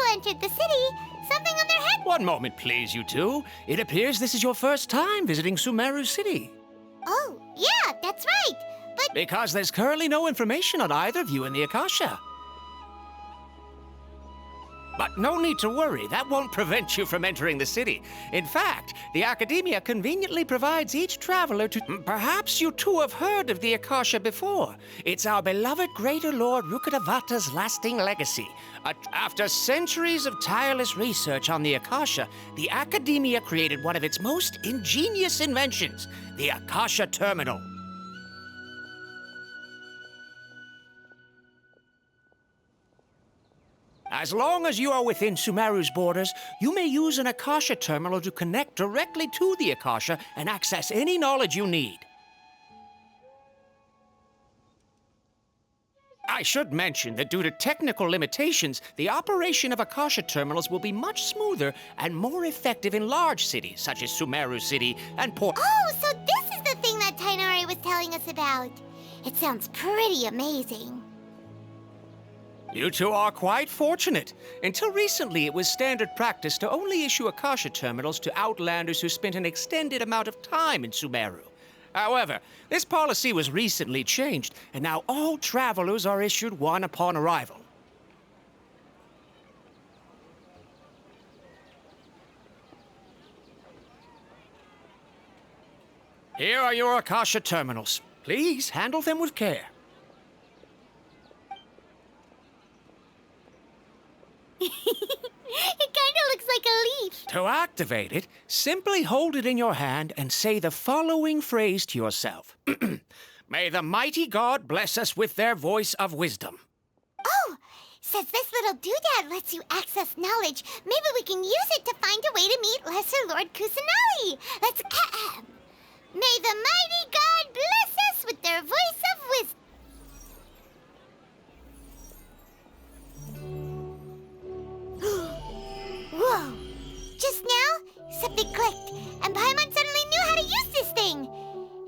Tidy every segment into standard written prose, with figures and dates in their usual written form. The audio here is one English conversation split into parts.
people entered the city, something on their head. One moment, please, you two. It appears this is your first time visiting Sumeru City. Oh, yeah, that's right. But Because there's currently no information on either of you in the Akasha. But no need to worry, that won't prevent you from entering the city. In fact, the Academia conveniently provides each traveler to... Perhaps you two have heard of the Akasha before. It's our beloved Greater Lord Rukkhadevata's lasting legacy. After centuries of tireless research on the Akasha, the Academia created one of its most ingenious inventions, the Akasha Terminal. As long as you are within Sumeru's borders, you may use an Akasha terminal to connect directly to the Akasha and access any knowledge you need. I should mention that due to technical limitations, the operation of Akasha terminals will be much smoother and more effective in large cities, such as Sumeru City and Port... oh, so this is the thing that Tainari was telling us about. It sounds pretty amazing. You two are quite fortunate. Until recently, it was standard practice to only issue Akasha terminals to outlanders who spent an extended amount of time in Sumeru. However, this policy was recently changed, and now all travelers are issued one upon arrival. Here are your Akasha terminals. Please handle them with care. It kind of looks like a leaf. To activate it, simply hold it in your hand and say the following phrase to yourself. May the mighty God bless us with their voice of wisdom. Oh, says this little doodad lets you access knowledge. Maybe we can use it to find a way to meet Lesser Lord Kusanali. Let's... May the mighty God bless us with their voice of wisdom. Whoa! Just now, something clicked, and Paimon suddenly knew how to use this thing.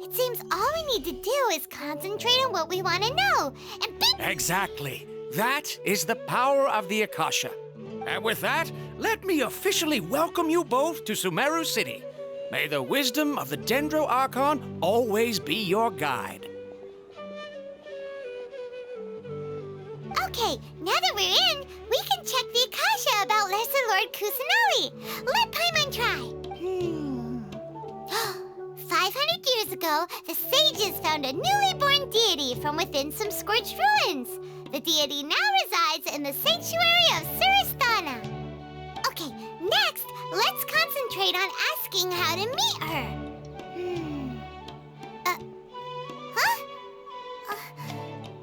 It seems all we need to do is concentrate on what we want to know, and bing! Exactly. That is the power of the Akasha. And with that, let me officially welcome you both to Sumeru City. May the wisdom of the Dendro Archon always be your guide. Okay, now that we're in, we can check the Akasha about Lesser Lord Kusanali. Let Paimon try. 500 years ago, the sages found a newly born deity from within some scorched ruins. The deity now resides in the sanctuary of Surasthana. Okay, next, let's concentrate on asking how to meet her.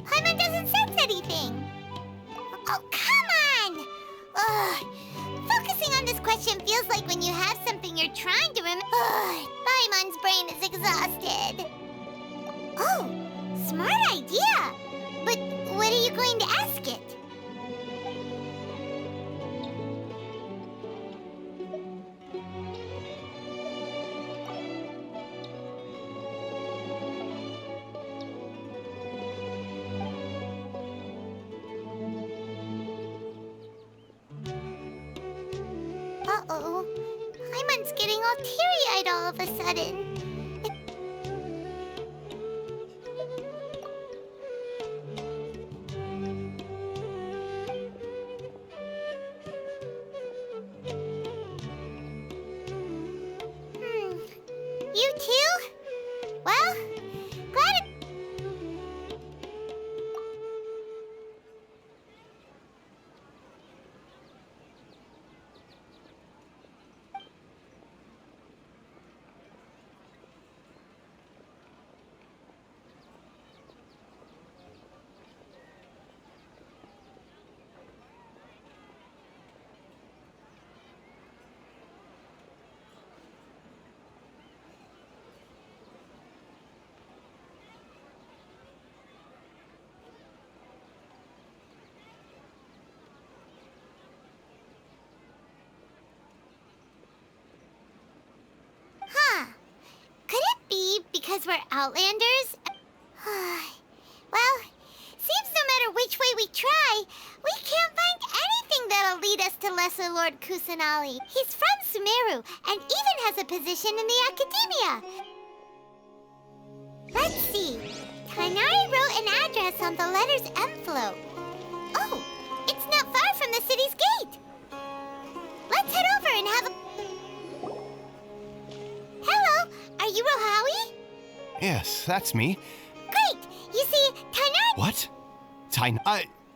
Paimon doesn't sense anything. Oh, come on! Ugh. Focusing on this question feels like when you have something you're trying to remember. Paimon's brain is exhausted. Oh, smart idea. But what are you going to ask it? Uh-oh. Paimon's getting all teary-eyed all of a sudden. You too? Well, glad it... Because we're outlanders? Well, seems no matter which way we try, we can't find anything that'll lead us to to Lesser Lord Kusanali. He's from Sumeru, and even has a position in the Academia. Let's see. Tainari wrote an address on the letter's envelope. Oh, it's not far from the city's gate. Let's head over and have a... Hello, are you Rohawi? Yes, that's me. Great! You see, Tainari... What?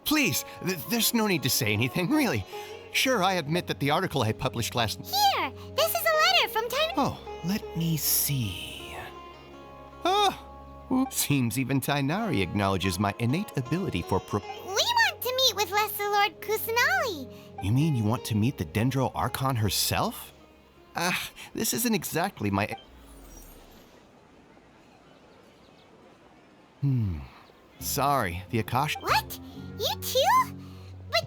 Please, there's no need to say anything, really. Sure, I admit that the article I published last... Here, this is a letter from Tainari... Oh, let me see. Oh, seems even Tainari acknowledges my innate ability for We want to meet with Lesser Lord Kusanali. You mean you want to meet the Dendro Archon herself? This isn't exactly my... Sorry, the Akash... What? You too? But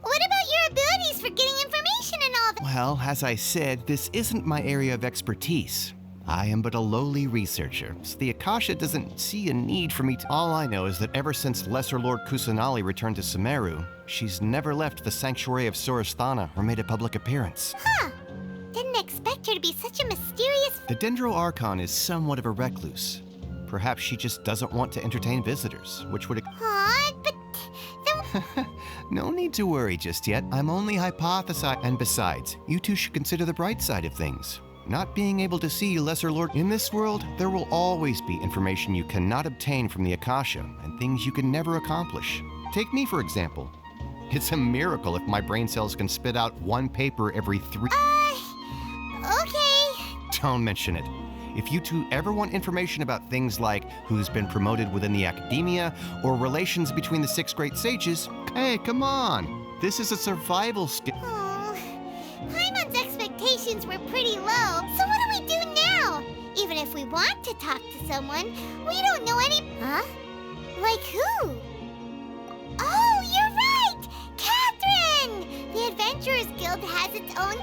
what about your abilities for getting information and all that? Well, as I said, this isn't my area of expertise. I am but a lowly researcher, so the Akasha doesn't see a need for me to... All I know is that ever since Lesser Lord Kusanali returned to Sumeru, she's never left the Sanctuary of Sorasthana or made a public appearance. Huh. Didn't expect her to be such a mysterious... The Dendro Archon is somewhat of a recluse. Perhaps she just doesn't want to entertain visitors, which would... Aw, but... No need to worry just yet. I'm only hypothesizing. And besides, you two should consider the bright side of things. Not being able to see Lesser Lord... In this world, there will always be information you cannot obtain from the Akasha, and things you can never accomplish. Take me, for example. It's a miracle if my brain cells can spit out one paper every 3... Okay. Don't mention it. If you two ever want information about things like who's been promoted within the Academia, or relations between the 6 great sages, hey, come on. This is a survival skill. Oh, Paimon's expectations were pretty low, so what do we do now? Even if we want to talk to someone, we don't know any... Huh? Like who? Oh, you're right! Catherine! The Adventurers Guild has its own...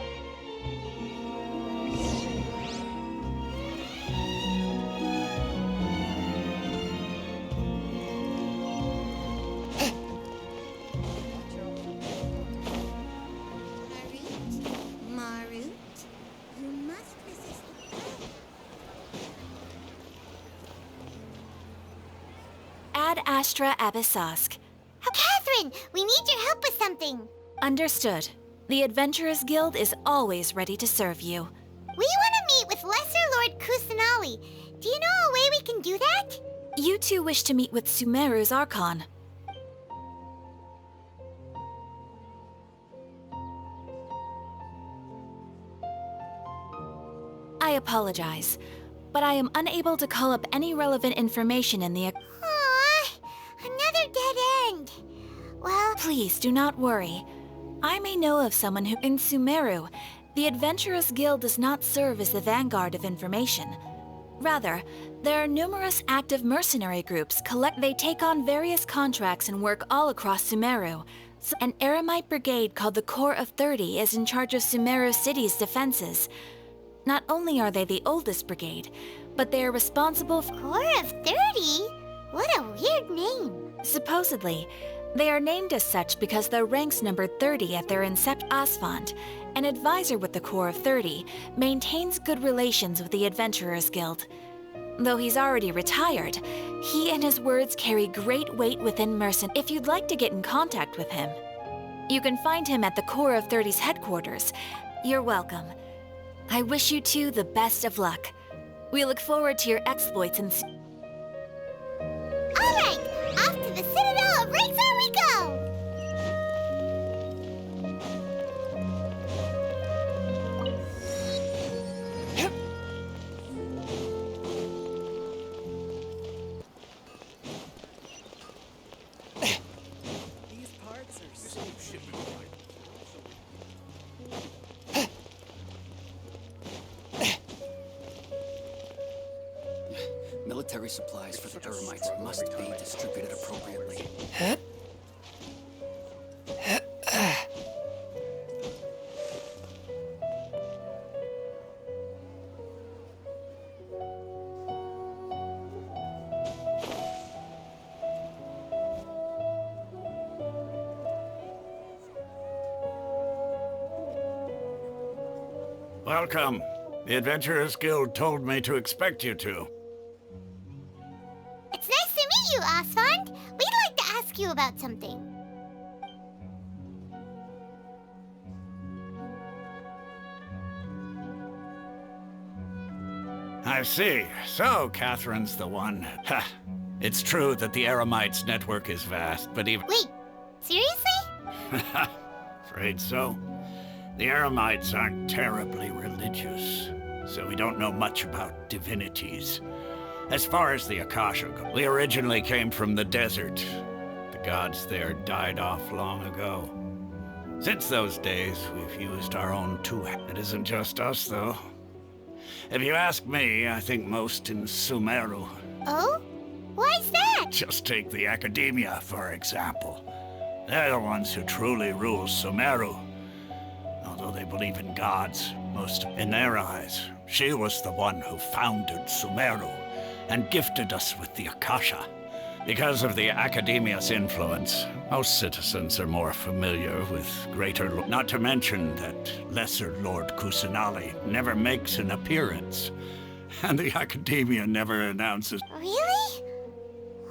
Ad Astra Abyssosk. Oh, Catherine! We need your help with something! Understood. The Adventurers Guild is always ready to serve you. We want to meet with Lesser Lord Kusanali. Do you know a way we can do that? You two wish to meet with Sumeru's Archon. I apologize, but I am unable to call up any relevant information in the... Aww, another dead end. Well... Please do not worry. I may know of someone who... In Sumeru, the Adventurers Guild does not serve as the vanguard of information. Rather, there are numerous active mercenary groups They take on various contracts and work all across Sumeru. An Eremite brigade called the Corps of 30 is in charge of Sumeru City's defenses. Not only are they the oldest brigade, but they are responsible for... Corps of 30? What a weird name. Supposedly, they are named as such because their ranks numbered 30 at their inception. Asfand, an advisor with the Corps of 30, maintains good relations with the Adventurers Guild. Though he's already retired, he and his words carry great weight within Mercen. If you'd like to get in contact with him, you can find him at the Corps of 30's headquarters. You're welcome. I wish you two the best of luck. We look forward to your exploits and... All right, off to the Citadel of Razor we go! These parts are so Military supplies for the Eremites must be distributed appropriately. Welcome. The Adventurers Guild told me to expect you two. It's nice to meet you, Asfand. We'd like to ask you about something. I see. So, Catherine's the one. Ha! It's true that the Eremites' network is vast, but even... Wait, seriously? Afraid so. The Eremites aren't terribly religious, so we don't know much about divinities. As far as the Akasha go, we originally came from the desert. The gods there died off long ago. Since those days, we've used our own tool. It isn't just us, though. If you ask me, I think most in Sumeru. Oh? Why's that? Just take the Academia, for example. They're the ones who truly rule Sumeru. Although they believe in gods, most in their eyes, she was the one who founded Sumeru and gifted us with the Akasha. Because of the Academia's influence, most citizens are more familiar with Greater Lord. Not to mention that Lesser Lord Kusanali never makes an appearance. And the Academia never announces... Really?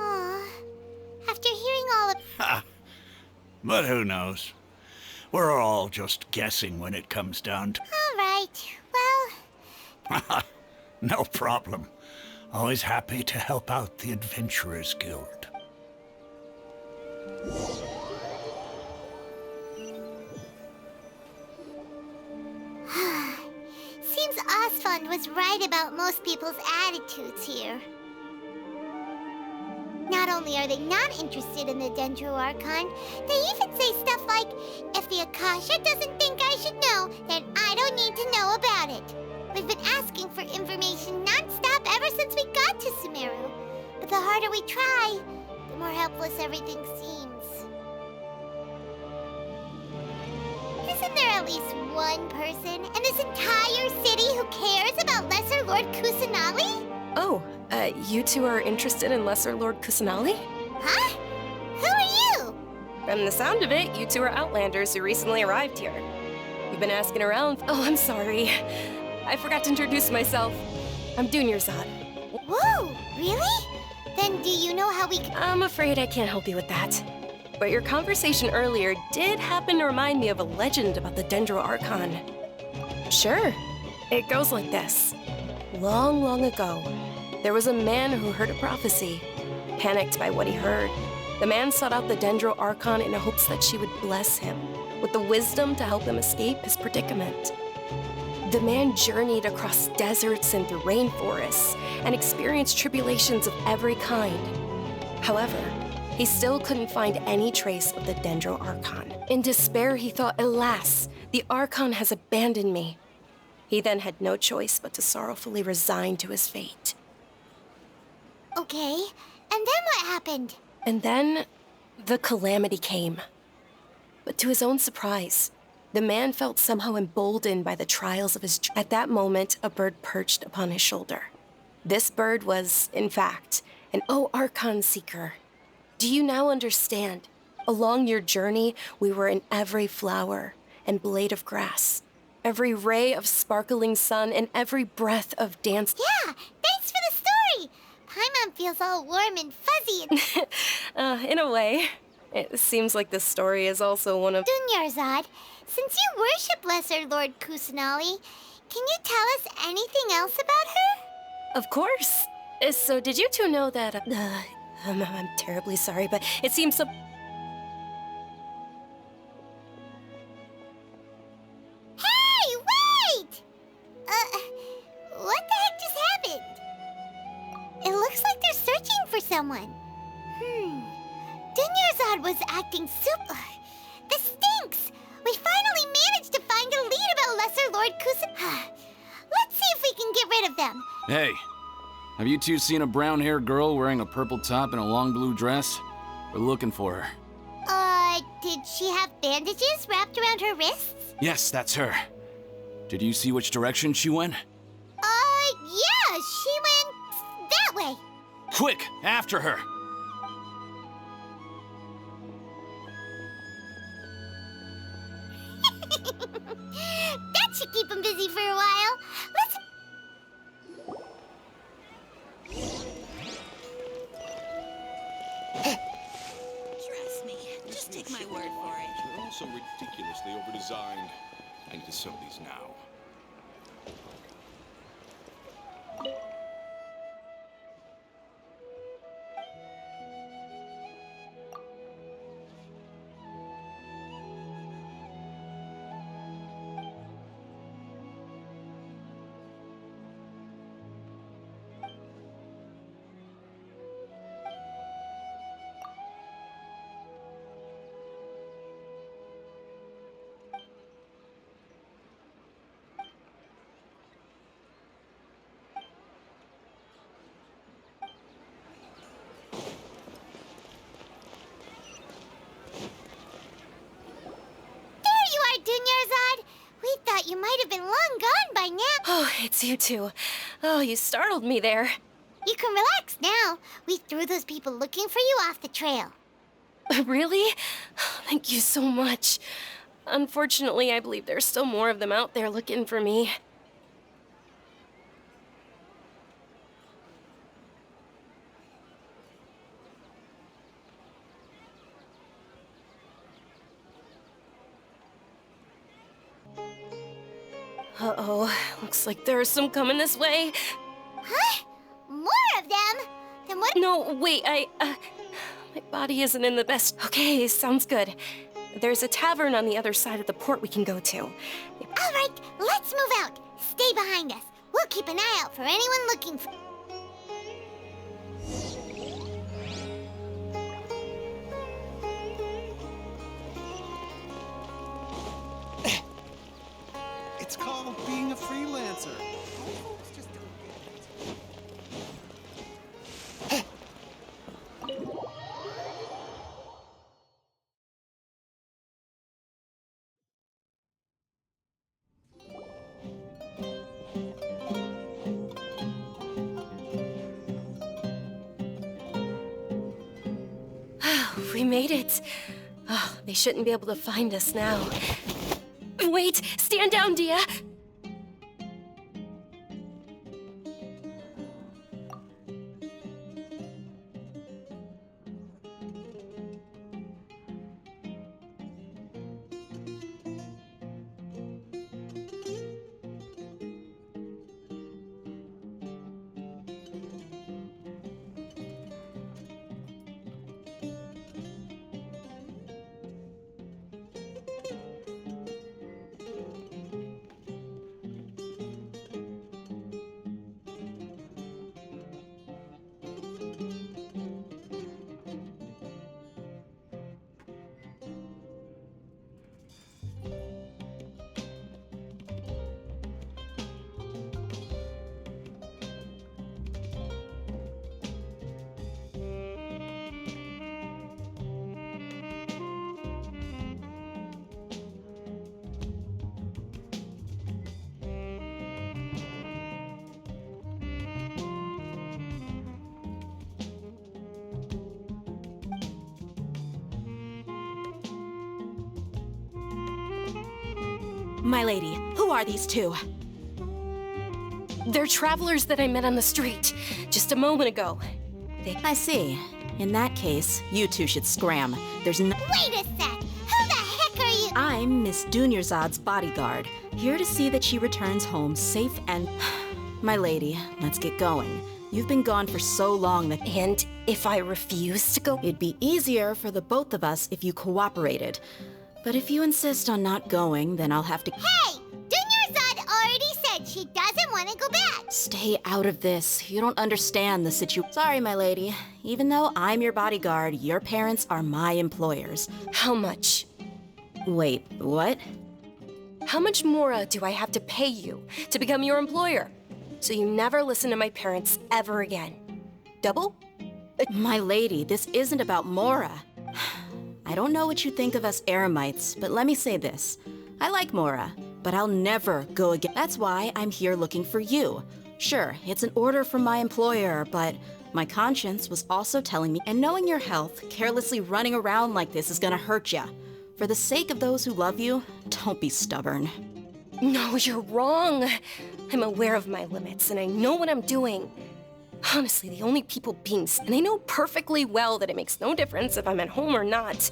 Aw. After hearing all of... Ha! But who knows? We're all just guessing when it comes down to... All right. Well... No problem. Always happy to help out the Adventurers Guild. Seems Asfand was right about most people's attitudes here. Not only are they not interested in the Dendro Archon, they even say stuff like, if the Akasha doesn't think I should know, then I don't need to know about it. We've been asking for information non-stop ever since we got to Sumeru. But the harder we try, the more helpless everything seems. Isn't there at least one person in this entire city who cares about Lesser Lord Kusanali? Oh, you two are interested in Lesser Lord Kusanali? Huh? Who are you? From the sound of it, you two are Outlanders who recently arrived here. You've been asking around. Oh, I'm sorry. I forgot to introduce myself. I'm Dunyarzad. Whoa, really? Then do you know how we can... I'm afraid I can't help you with that. But your conversation earlier did happen to remind me of a legend about the Dendro Archon. Sure. It goes like this. Long, long ago, there was a man who heard a prophecy. Panicked by what he heard, the man sought out the Dendro Archon in hopes that she would bless him with the wisdom to help him escape his predicament. The man journeyed across deserts and through rainforests and experienced tribulations of every kind. However, he still couldn't find any trace of the Dendro Archon. In despair, he thought, alas, the Archon has abandoned me. He then had no choice but to sorrowfully resign to his fate. Okay, and then what happened? And then, the calamity came. But to his own surprise, the man felt somehow emboldened by the trials of his... At that moment, a bird perched upon his shoulder. This bird was, in fact, an Archon seeker. Do you now understand? Along your journey, we were in every flower and blade of grass, every ray of sparkling sun, and every breath of dance. Yeah, thanks for the story! Paimon feels all warm and fuzzy and... In a way. It seems like this story is also one of... Dunyarzad, since you worship Lesser Lord Kusanali, can you tell us anything else about her? Of course. So did you two know that... I'm terribly sorry, but it seems so... Hey, wait! What the heck just happened? It looks like they're searching for someone. Dunyarzad was acting super... This stinks! We finally managed to find a lead about Lesser Lord Kusan... Let's see if we can get rid of them. Hey, have you two seen a brown-haired girl wearing a purple top and a long blue dress? We're looking for her. Did she have bandages wrapped around her wrists? Yes, that's her. Did you see which direction she went? Yeah, she went... that way. Quick, after her! That's That should keep him busy for a while. Let's... Trust me. Just take my word for it. They're also ridiculously over-designed. I need to sew these now. We thought you might have been long gone by now. Oh, it's you two. Oh, you startled me there. You can relax now. We threw those people looking for you off the trail. Really? Thank you so much. Unfortunately, I believe there's still more of them out there looking for me. Uh-oh, looks like there's some coming this way. Huh? More of them? Then what? No, wait, my body isn't in the best. Okay, sounds good. There's a tavern on the other side of the port we can go to. All right, let's move out. Stay behind us. We'll keep an eye out for anyone looking for... It's called being a freelancer. We made it. Oh, they shouldn't be able to find us now. Wait! Stand down, Dia! My lady, who are these two? They're travelers that I met on the street just a moment ago. I see. In that case, you two should scram. There's no— Wait a sec! Who the heck are you? I'm Miss Dunyarzad's bodyguard, here to see that she returns home safe and— My lady, let's get going. You've been gone for so long that— And if I refuse to go? It'd be easier for the both of us if you cooperated. But if you insist on not going, then I'll have to— Hey! Dunyarzad already said she doesn't want to go back! Stay out of this. You don't understand the situation. Sorry, my lady. Even though I'm your bodyguard, your parents are my employers. How much? Wait, what? How much more do I have to pay you to become your employer? So you never listen to my parents ever again. Double? My lady, this isn't about Mora. I don't know what you think of us Eremites, but let me say this. I like Mora, but I'll never go again. That's why I'm here looking for you. Sure, it's an order from my employer, but my conscience was also telling me, and knowing your health, carelessly running around like this is gonna hurt ya. For the sake of those who love you, don't be stubborn. No, you're wrong. I'm aware of my limits, and I know what I'm doing. Honestly, the only people being... And I know perfectly well that it makes no difference if I'm at home or not.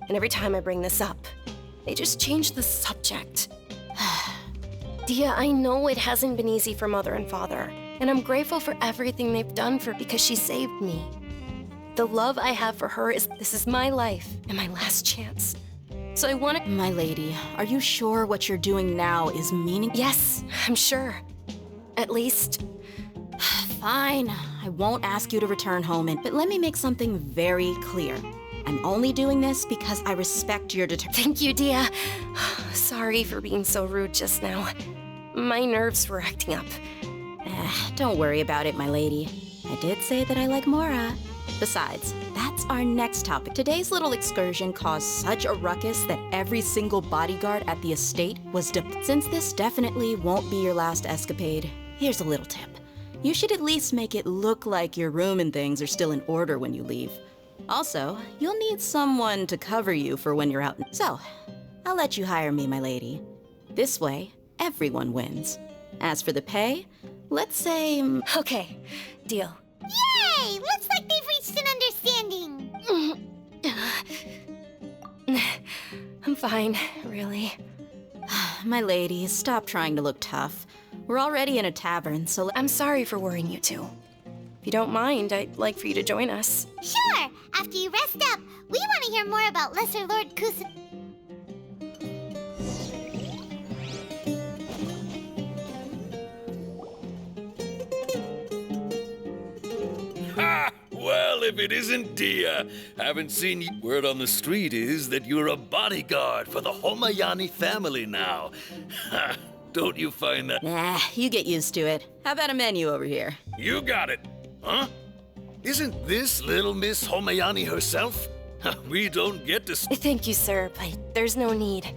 And every time I bring this up, they just change the subject. Dia, I know it hasn't been easy for Mother and Father, and I'm grateful for everything they've done because she saved me. The love I have for her is this is my life and my last chance. So I want to... My lady, are you sure what you're doing now is meaningful? Yes, I'm sure. At least... Fine, I won't ask you to return home, but let me make something very clear. I'm only doing this because I respect your determination. Thank you, Dia. Sorry for being so rude just now. My nerves were acting up. Don't worry about it, my lady. I did say that I like Mora. Besides, that's our next topic. Today's little excursion caused such a ruckus that every single bodyguard at the estate was Since this definitely won't be your last escapade, here's a little tip. You should at least make it look like your room and things are still in order when you leave. Also, you'll need someone to cover you for when you're out. So, I'll let you hire me, my lady. This way, everyone wins. As for the pay, let's say... Okay, deal. Yay! Looks like they've reached an understanding. I'm fine, really. My lady, stop trying to look tough. We're already in a tavern, so... I'm sorry for worrying you two. If you don't mind, I'd like for you to join us. Sure! After you rest up, we want to hear more about Lesser Lord Kusa... Ha! Well, if it isn't Dia, haven't seen you. Word on the street is that you're a bodyguard for the Homayani family now. Ha! Don't you find that? Nah, you get used to it. How about a menu over here? You got it. Huh? Isn't this little Miss Homayani herself? We don't get to... Thank you, sir, but there's no need.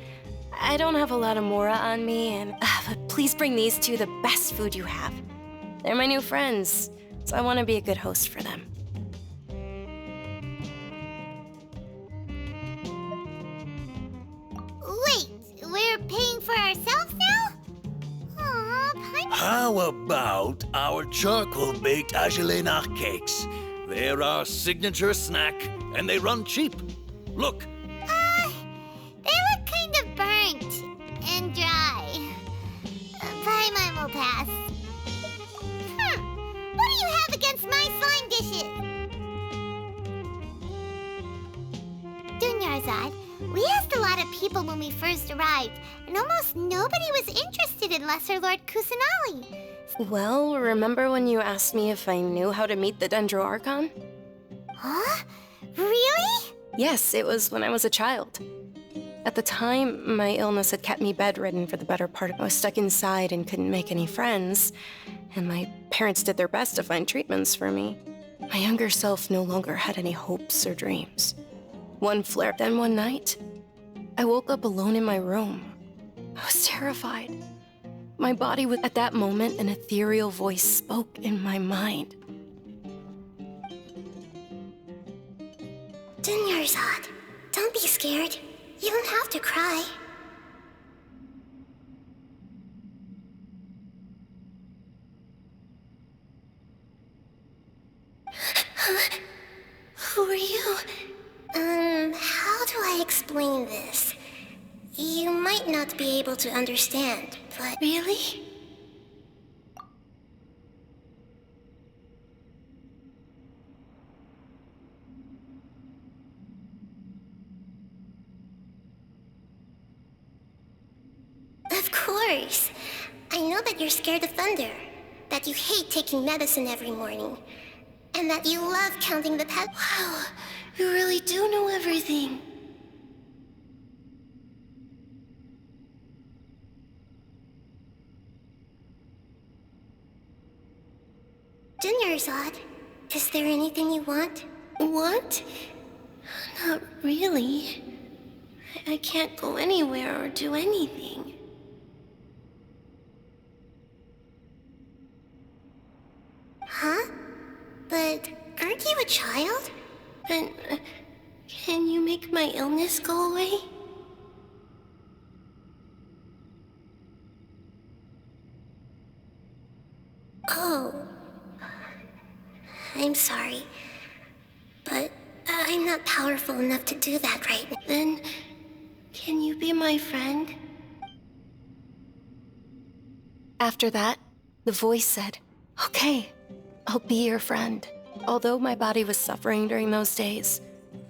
I don't have a lot of Mora on me, and... but please bring these two the best food you have. They're my new friends, so I want to be a good host for them. Wait, we're paying for ourselves now? How about our charcoal-baked Agelena cakes? They're our signature snack, and they run cheap. Look. They look kind of burnt and dry. Buy mine will pass. What do you have against my slime dishes? Dunyarzad, we asked a lot of people when we first arrived, and almost nobody was interested in Lesser Lord Kusanali. Well, remember when you asked me if I knew how to meet the Dendro Archon? Huh? Really? Yes, it was when I was a child. At the time, my illness had kept me bedridden for the better part of... I was stuck inside and couldn't make any friends, and my parents did their best to find treatments for me. My younger self no longer had any hopes or dreams. One flare, then one night, I woke up alone in my room. I was terrified. My body was... At that moment, an ethereal voice spoke in my mind. Dunyarzad, don't be scared. You don't have to cry. Who are you? How do I explain this? You might not be able to understand, but... Really? Of course. I know that you're scared of thunder, that you hate taking medicine every morning, and that you love counting the Wow, you really do know everything. Dunyarzad, is there anything you want? Want? Not really. I can't go anywhere or do anything. Huh? But aren't you a child? And can you make my illness go away? I'm sorry. But I'm not powerful enough to do that right now. Then, can you be my friend? After that, the voice said, "Okay, I'll be your friend." Although my body was suffering during those days,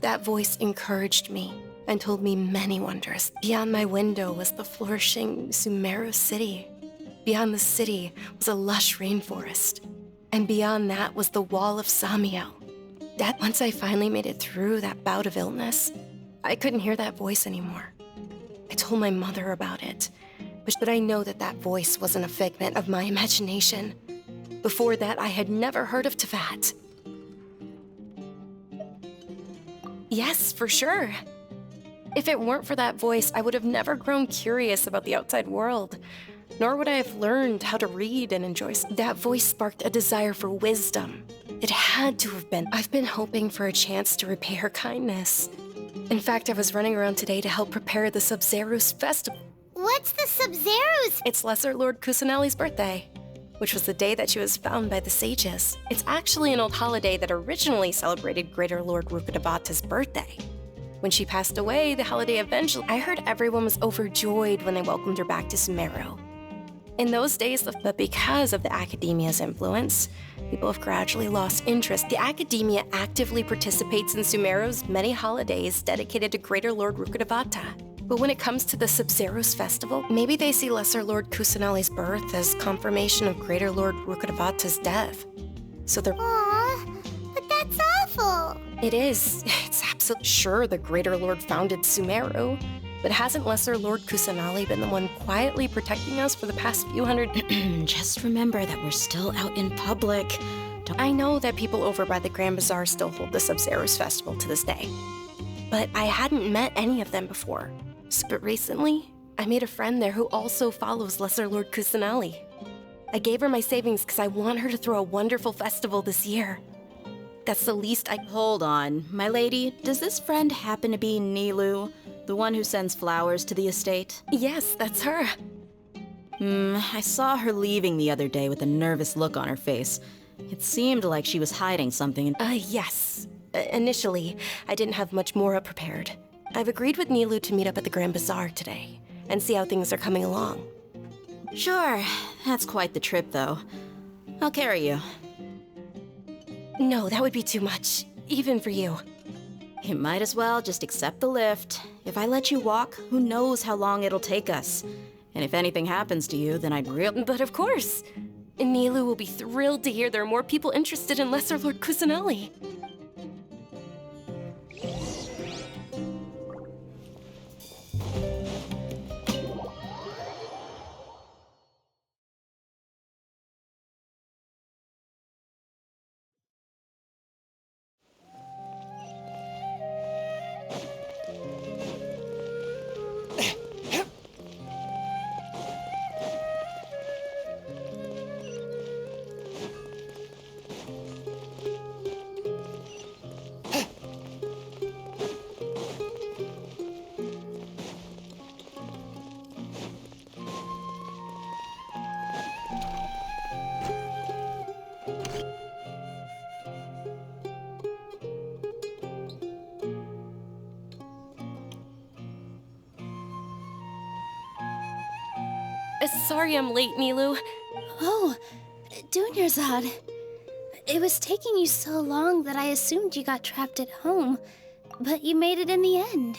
that voice encouraged me and told me many wonders. Beyond my window was the flourishing Sumeru city. Beyond the city was a lush rainforest. And beyond that was the wall of Samiel. That once I finally made it through that bout of illness, I couldn't hear that voice anymore. I told my mother about it, but I know that that voice wasn't a figment of my imagination. Before that, I had never heard of Teyvat. Yes, for sure. If it weren't for that voice, I would have never grown curious about the outside world, nor would I have learned how to read and enjoy. That voice sparked a desire for wisdom. It had to have been. I've been hoping for a chance to repay her kindness. In fact, I was running around today to help prepare the Sub-Zero's festival. What's the Sub-Zero's? It's Lesser Lord Kusanali's birthday, which was the day that she was found by the sages. It's actually an old holiday that originally celebrated Greater Lord Rukkhadevata's birthday. When she passed away, the holiday eventually... I heard everyone was overjoyed when they welcomed her back to Sumeru. In those days, but because of the Academia's influence, people have gradually lost interest. The Academia actively participates in Sumeru's many holidays dedicated to Greater Lord Rukkhadevata. But when it comes to the Sub-Zero's festival, maybe they see Lesser Lord Kusanali's birth as confirmation of Greater Lord Rukkhadevata's death. So they're... Aww, but that's awful. It is. It's absolutely sure the Greater Lord founded Sumeru, but hasn't Lesser Lord Kusanali been the one quietly protecting us for the past few hundred... Just remember that we're still out in public. I know that people over by the Grand Bazaar still hold the Sub-Zero's festival to this day, but I hadn't met any of them before. But recently, I made a friend there who also follows Lesser Lord Kusanali. I gave her my savings because I want her to throw a wonderful festival this year. That's the least I... Hold on, my lady. Does this friend happen to be Nilou, the one who sends flowers to the estate? Yes, that's her. I saw her leaving the other day with a nervous look on her face. It seemed like she was hiding something. Yes. Initially, I didn't have much more prepared. I've agreed with Nilou to meet up at the Grand Bazaar today and see how things are coming along. Sure. That's quite the trip, though. I'll carry you. No, that would be too much, even for you. You might as well just accept the lift. If I let you walk, who knows how long it'll take us. And if anything happens to you, then I'd really... But of course! Nilou will be thrilled to hear there are more people interested in Lesser Lord Kusanali. Sorry I'm late, Nilou. Oh, Dunyarzad. It was taking you so long that I assumed you got trapped at home, but you made it in the end.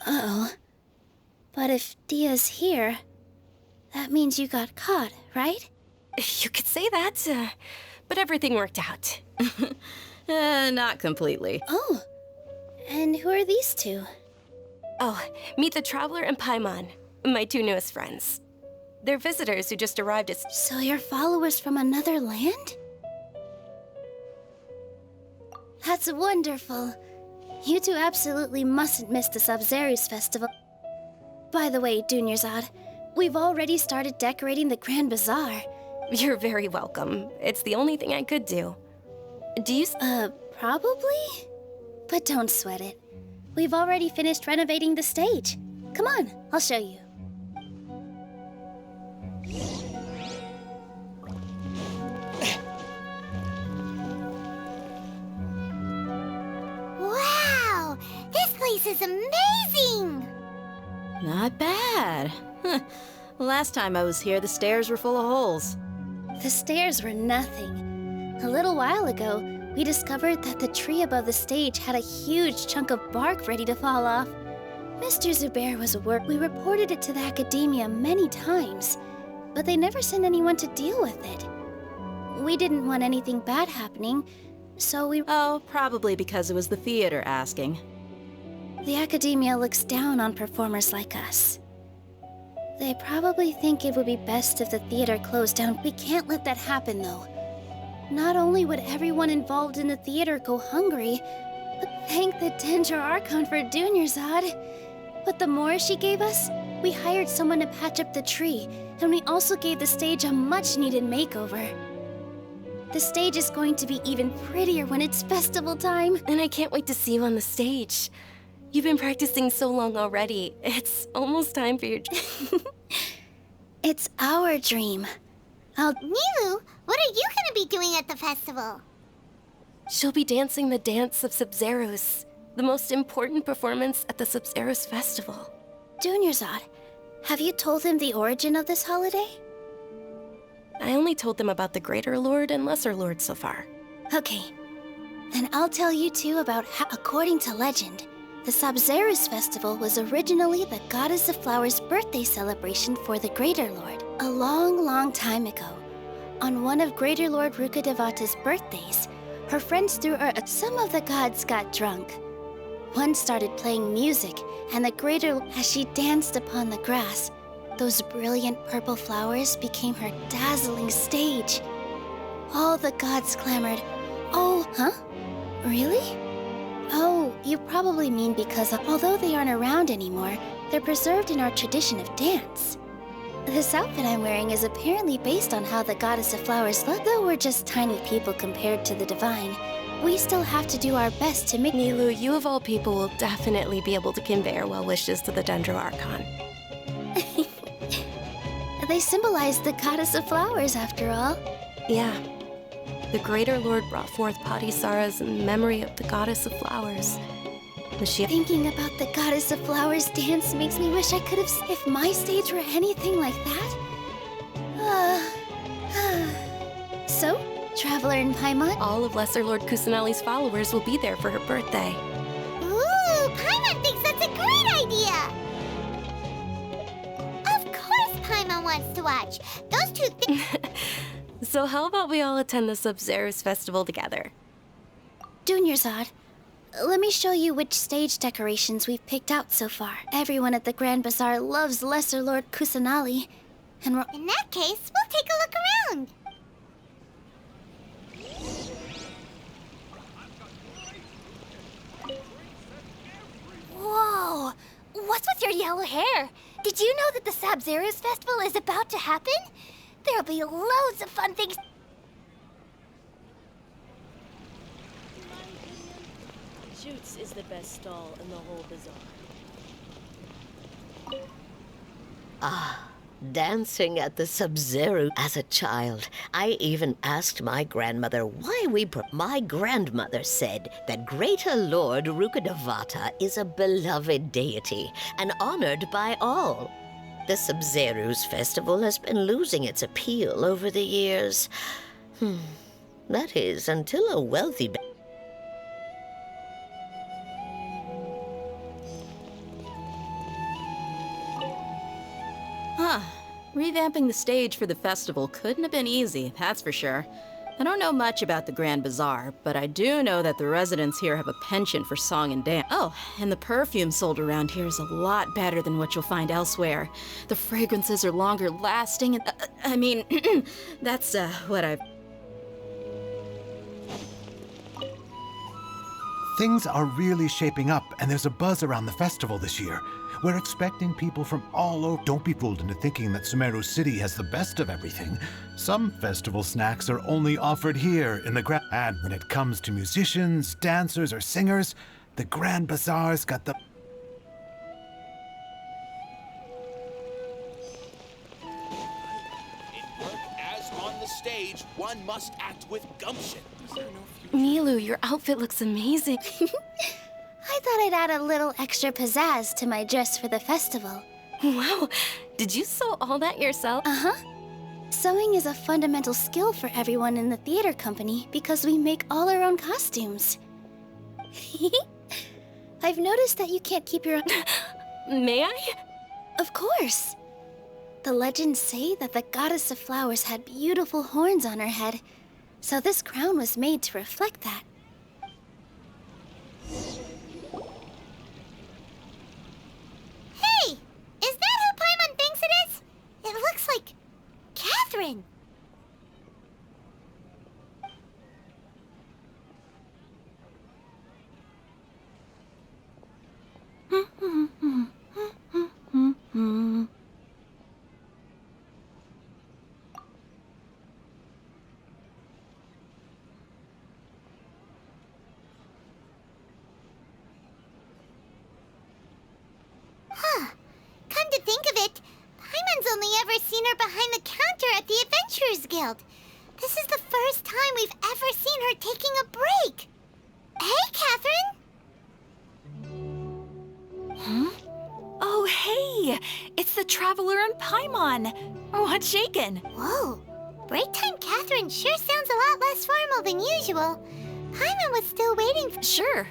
Uh-oh. But if Dia's here, that means you got caught, right? You could say that, but everything worked out. Not completely. Oh, and who are these two? Oh, meet the Traveler and Paimon, my two newest friends. They're visitors who just arrived at... So you're followers from another land? That's wonderful. You two absolutely mustn't miss the Sub-Zero's festival. By the way, Dunyarzad, we've already started decorating the Grand Bazaar. You're very welcome. It's the only thing I could do. Do you... Probably? But don't sweat it. We've already finished renovating the stage. Come on, I'll show you. Wow! This place is amazing! Not bad. Last time I was here, the stairs were full of holes. The stairs were nothing. A little while ago, we discovered that the tree above the stage had a huge chunk of bark ready to fall off. Mr. Zubair was at work. We reported it to the academia many times, but they never sent anyone to deal with it. We didn't want anything bad happening, so we... Oh, probably because it was the theater asking. The academia looks down on performers like us. They probably think it would be best if the theater closed down. We can't let that happen, though. Not only would everyone involved in the theater go hungry, but thank the Dendro Archon for Dunyarzad. But the more she gave us, we hired someone to patch up the tree, and we also gave the stage a much-needed makeover. The stage is going to be even prettier when it's festival time. And I can't wait to see you on the stage. You've been practicing so long already. It's almost time for your... It's our dream. Nilu, what are you gonna be doing at the festival? She'll be dancing the dance of Sub-Zeros, the most important performance at the Sub-Zeros festival. Dunyarzad, have you told them the origin of this holiday? I only told them about the Greater Lord and Lesser Lord so far. Okay, then I'll tell you too about how, according to legend, the Sub-Zeros festival was originally the Goddess of Flowers' birthday celebration for the Greater Lord. A long, long time ago, on one of Greater Lord Rukkhadevata's birthdays, her friends threw her. Some of the gods got drunk. One started playing music, and the Greater, as she danced upon the grass, those brilliant purple flowers became her dazzling stage. All the gods clamored, "Oh, huh? Really?" Oh, you probably mean because although they aren't around anymore, they're preserved in our tradition of dance. This outfit I'm wearing is apparently based on how the Goddess of Flowers looked. Though we're just tiny people compared to the divine, we still have to do our best to make... Nilu, you of all people will definitely be able to convey our well wishes to the Dendro Archon. They symbolize the Goddess of Flowers, after all. Yeah. The Greater Lord brought forth Patisaras in memory of the Goddess of Flowers. Thinking about the Goddess of Flowers dance makes me wish I could have... If my stage were anything like that... So, Traveler in Paimon? All of Lesser Lord Kusanali's followers will be there for her birthday. Ooh, Paimon thinks that's a great idea! Of course Paimon wants to watch. Those two things... So how about we all attend the Sub-Zeros festival together? Dunyarzad, let me show you which stage decorations we've picked out so far. Everyone at the Grand Bazaar loves Lesser Lord Kusanali, and we're... In that case, we'll take a look around. Whoa! What's with your yellow hair? Did you know that the Sub-Zeros festival is about to happen? There'll be loads of fun things. Shoots is the best stall in the whole bazaar. Ah, dancing at the Sub-Zero as a child. I even asked my grandmother why my grandmother said that Greater Lord Rukkhadevata is a beloved deity and honored by all. The Sub-Zeros festival has been losing its appeal over the years. That is, until a wealthy... Huh. Revamping the stage for the festival couldn't have been easy, that's for sure. I don't know much about the Grand Bazaar, but I do know that the residents here have a penchant for song and dance. Oh, and the perfume sold around here is a lot better than what you'll find elsewhere. The fragrances are longer lasting and... I mean, that's what I've... Things are really shaping up, and there's a buzz around the festival this year. We're expecting people from all over. Don't be fooled into thinking that Sumeru City has the best of everything. Some festival snacks are only offered here in the And when it comes to musicians, dancers, or singers, The Grand Bazaar's got the... As on the stage, one must act with gumption. Nilu, your outfit looks amazing. I thought I'd add a little extra pizzazz to my dress for the festival. Wow, did you sew all that yourself? Uh-huh. Sewing is a fundamental skill for everyone in the theater company because we make all our own costumes. I've noticed that you can't keep your... May I? Of course. The legends say that the goddess of flowers had beautiful horns on her head, so this crown was made to reflect that. Hey! Is that who Paimon thinks it is? It looks like Catherine. Huh. Come to think of it, Paimon's only ever seen her behind the counter at the Adventurers Guild. This is the first time we've ever seen her taking a break. Hey, Catherine! Huh? Oh, hey! It's the Traveler and Paimon! What's shaken? Whoa! Break time Catherine sure sounds a lot less formal than usual. Paimon was still waiting for... Sure.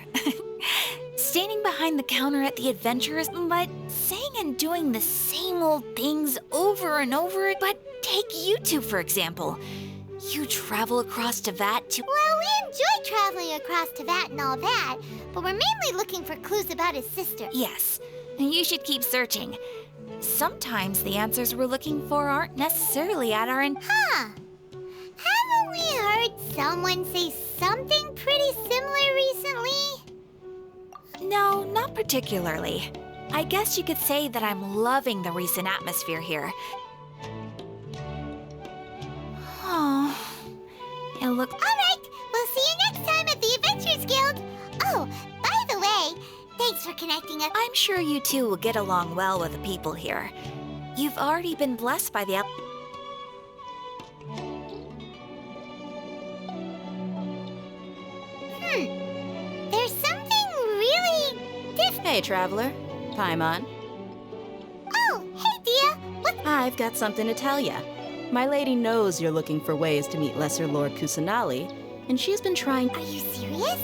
Standing behind the counter at the Adventurers, but saying and doing the same old things over and over. But take you two, for example. You travel across Teyvat to... Well, we enjoy traveling across Teyvat and all that, but we're mainly looking for clues about his sister. Yes, you should keep searching. Sometimes the answers we're looking for aren't necessarily at our end. Huh. Haven't we heard someone say something pretty similar recently? No, not particularly. I guess you could say that I'm loving the recent atmosphere here. Oh, it looks... All right, we'll see you next time at the Adventurers Guild. Oh, by the way, thanks for connecting us. I'm sure you two will get along well with the people here. You've already been blessed by the... There's something really different. Hey, Traveler. Paimon. Oh, hey, Dia. What? I've got something to tell ya. My lady knows you're looking for ways to meet Lesser Lord Kusanali, and she's been trying... Are you serious?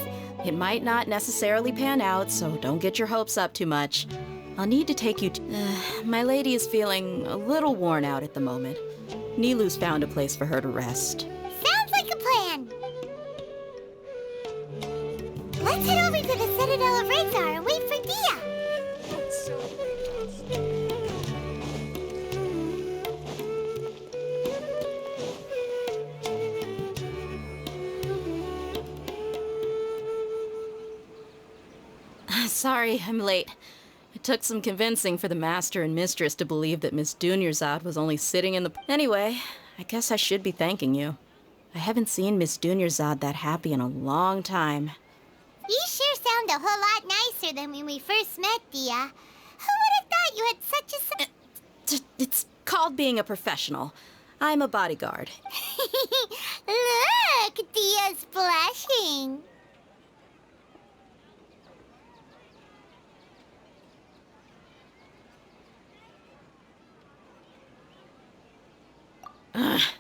It might not necessarily pan out, so don't get your hopes up too much. I'll need to take you to... my lady is feeling a little worn out at the moment. Nilu's found a place for her to rest. Sounds like a plan. Let's head over to the Citadel of Razar and wait for Dia. Sorry, I'm late. It took some convincing for the master and mistress to believe that Miss Dunyarzad was only sitting in the... Anyway, I guess I should be thanking you. I haven't seen Miss Dunyarzad that happy in a long time. You sure sound a whole lot nicer than when we first met, Dia. Who would have thought you had such a... It's called being a professional. I'm a bodyguard. Look, Dia's blushing.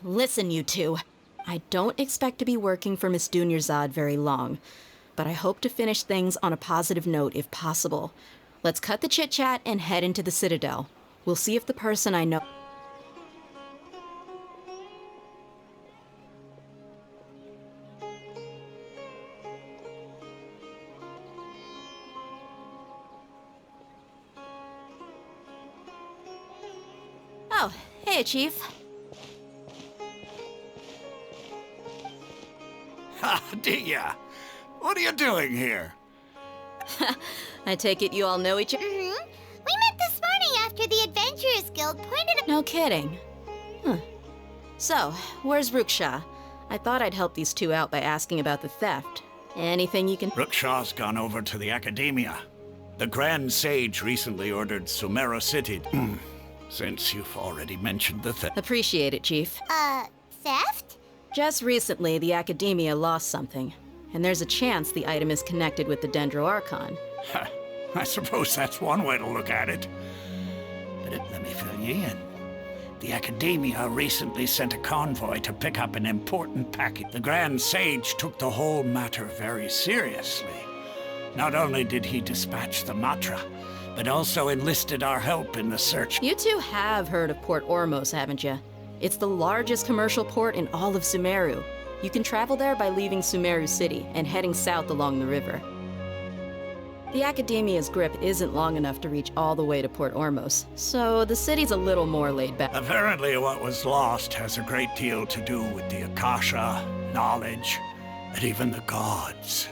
Listen, you two. I don't expect to be working for Miss Dunyarzad very long, but I hope to finish things on a positive note if possible. Let's cut the chit-chat and head into the Citadel. We'll see if the person I know... Oh, hey, Chief. Ha, Dia! What are you doing here? I take it you all know each other? We met this morning after the Adventurers Guild pointed out... No kidding. Huh. So, where's Ruksha? I thought I'd help these two out by asking about the theft. Anything you can... Rookshaw's gone over to the Academia. The Grand Sage recently ordered Sumeru City. Since you've already mentioned the theft. Appreciate it, Chief. Theft? Just recently, the Academia lost something. And there's a chance the item is connected with the Dendro Archon. I suppose that's one way to look at it. But let me fill you in. The Academia recently sent a convoy to pick up an important package. The Grand Sage took the whole matter very seriously. Not only did he dispatch the Matra, but also enlisted our help in the search. You two have heard of Port Ormos, haven't you? It's the largest commercial port in all of Sumeru. You can travel there by leaving Sumeru City and heading south along the river. The Academia's grip isn't long enough to reach all the way to Port Ormos, so the city's a little more laid back. Apparently what was lost has a great deal to do with the Akasha, knowledge, and even the gods.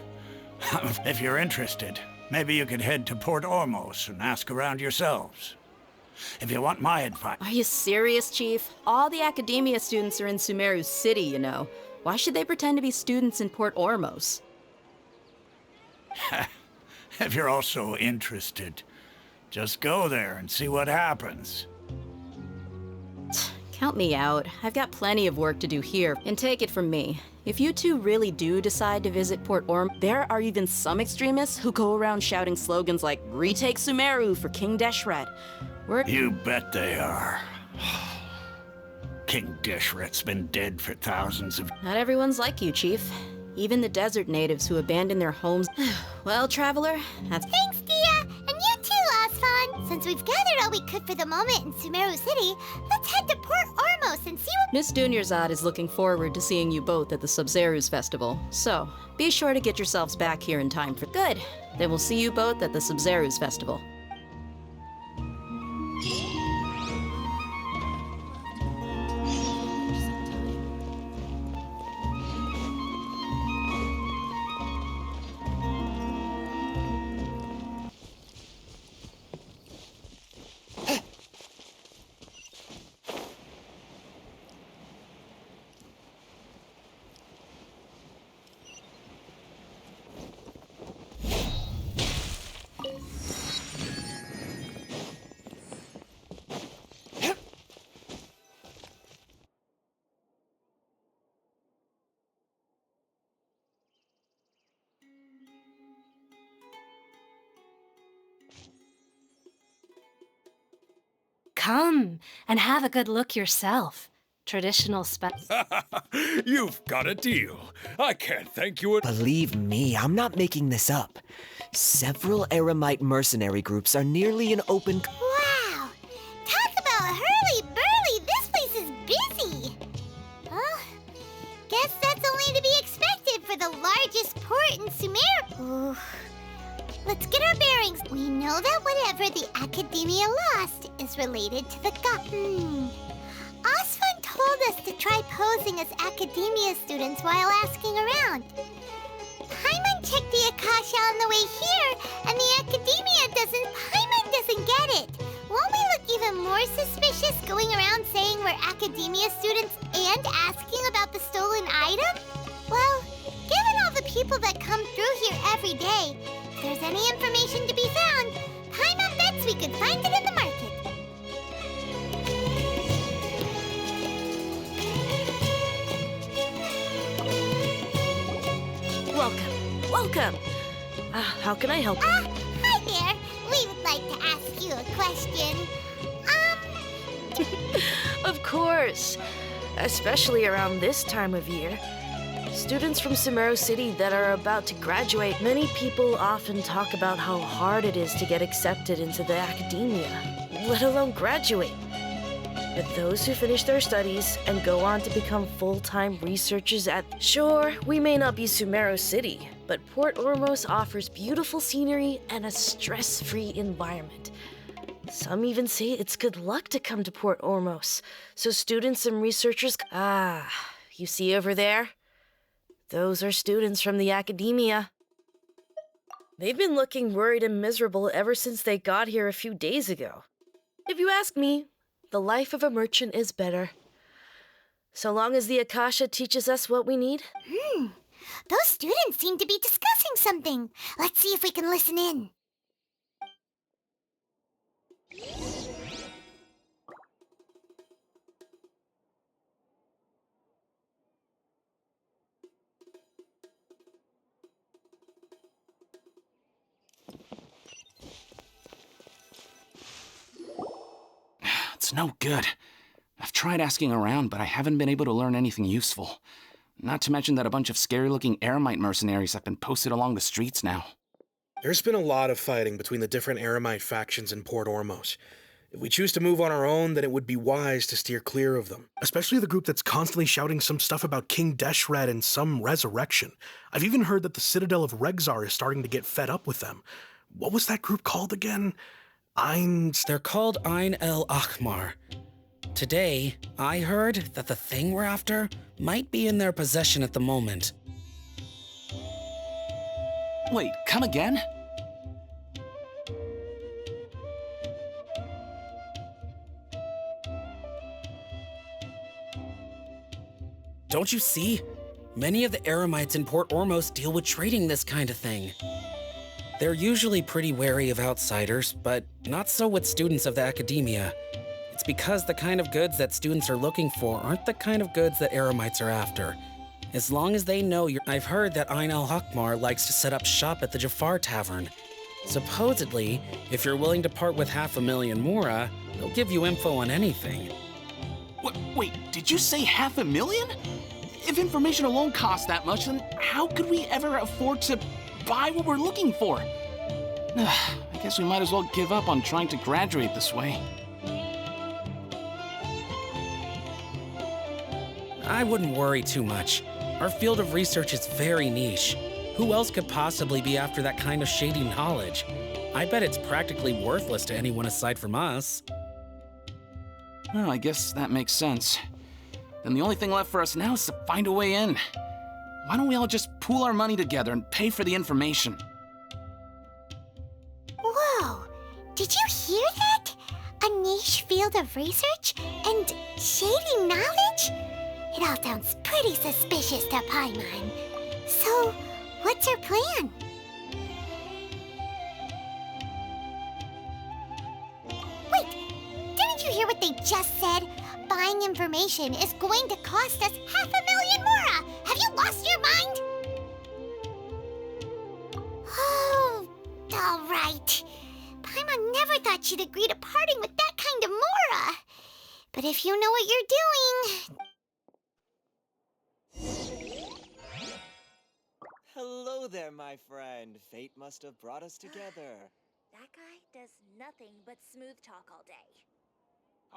If you're interested, maybe you could head to Port Ormos and ask around yourselves. If you want my advice... Are you serious, Chief? All the Academia students are in Sumeru City, you know. Why should they pretend to be students in Port Ormos? If you're also interested, just go there and see what happens. Count me out. I've got plenty of work to do here. And take it from me, if you two really do decide to visit Port Orm, there are even some extremists who go around shouting slogans like, "Retake Sumeru for King Deshret." You bet they are. King Deshret's been dead for thousands of... Not everyone's like you, Chief. Even the desert natives who abandon their homes. Well, Traveler, that's... Thanks, Dia! And you too, Osfon! Since we've gathered all we could for the moment in Sumeru City, let's head to Port Ormos and see what... Miss Dunyarzad is looking forward to seeing you both at the Sub-Zeru's festival. So, be sure to get yourselves back here in time for... Good! Then we'll see you both at the Sub-Zeru's festival. Come and have a good look yourself. Traditional You've got a deal. I can't thank you. Believe me, I'm not making this up. Several Eremite mercenary groups are nearly an open... Wow! Talk about hurly-burly! This place is busy! Guess that's only to be expected for the largest port in Sumeru. Let's get our bearings. We know that whatever the Academia lost is related to the Osfon told us to try posing as Academia students while asking around. Paimon checked the Akasha on the way here, and the Academia doesn't... Paimon doesn't get it. Won't we look even more suspicious going around saying we're Academia students and asking about the stolen item? Well, given all the people that come through here every day, if there's any information to be found, Paimon bets we could find it in the market. Welcome. How can I help you? Hi there. We would like to ask you a question. Of course. Especially around this time of year. Students from Sumeru City that are about to graduate, many people often talk about how hard it is to get accepted into the Academia, let alone graduate. But those who finish their studies and go on to become full-time researchers at... Sure, we may not be Sumeru City, but Port Ormos offers beautiful scenery and a stress-free environment. Some even say it's good luck to come to Port Ormos, so students and researchers... you see over there? Those are students from the Academia. They've been looking worried and miserable ever since they got here a few days ago. If you ask me, the life of a merchant is better. So long as the Akasha teaches us what we need. those students seem to be discussing something. Let's see if we can listen in. It's no good. I've tried asking around, but I haven't been able to learn anything useful. Not to mention that a bunch of scary-looking Eremite mercenaries have been posted along the streets now. There's been a lot of fighting between the different Eremite factions in Port Ormos. If we choose to move on our own, then it would be wise to steer clear of them. Especially the group that's constantly shouting some stuff about King Deshret and some resurrection. I've even heard that the Citadel of Regzar is starting to get fed up with them. What was that group called again? They're called Ain el Akhmar. Today, I heard that the thing we're after might be in their possession at the moment. Wait, come again? Don't you see? Many of the Eremites in Port Ormos deal with trading this kind of thing. They're usually pretty wary of outsiders, but not so with students of the academia. It's because the kind of goods that students are looking for aren't the kind of goods that Eremites are after. As long as they know you're— I've heard that Ain al-Hakmar likes to set up shop at the Jafar Tavern. Supposedly, if you're willing to part with 500,000 Mora, they'll give you info on anything. Wait, did you say 500,000? If information alone costs that much, then how could we ever afford to buy what we're looking for? I guess we might as well give up on trying to graduate this way. I wouldn't worry too much. Our field of research is very niche. Who else could possibly be after that kind of shady knowledge? I bet it's practically worthless to anyone aside from us. Well, I guess that makes sense. Then the only thing left for us now is to find a way in. Why don't we all just pool our money together and pay for the information? Whoa! Did you hear that? A niche field of research and shady knowledge? It all sounds pretty suspicious to Paimon. So, what's our plan? Wait, didn't you hear what they just said? Buying information is going to cost us 500,000 Mora! Have you lost your mind? Oh, all right. Paimon never thought she'd agree to parting with that kind of Mora. But if you know what you're doing... Hello there, my friend. Fate must have brought us together. That guy does nothing but smooth talk all day.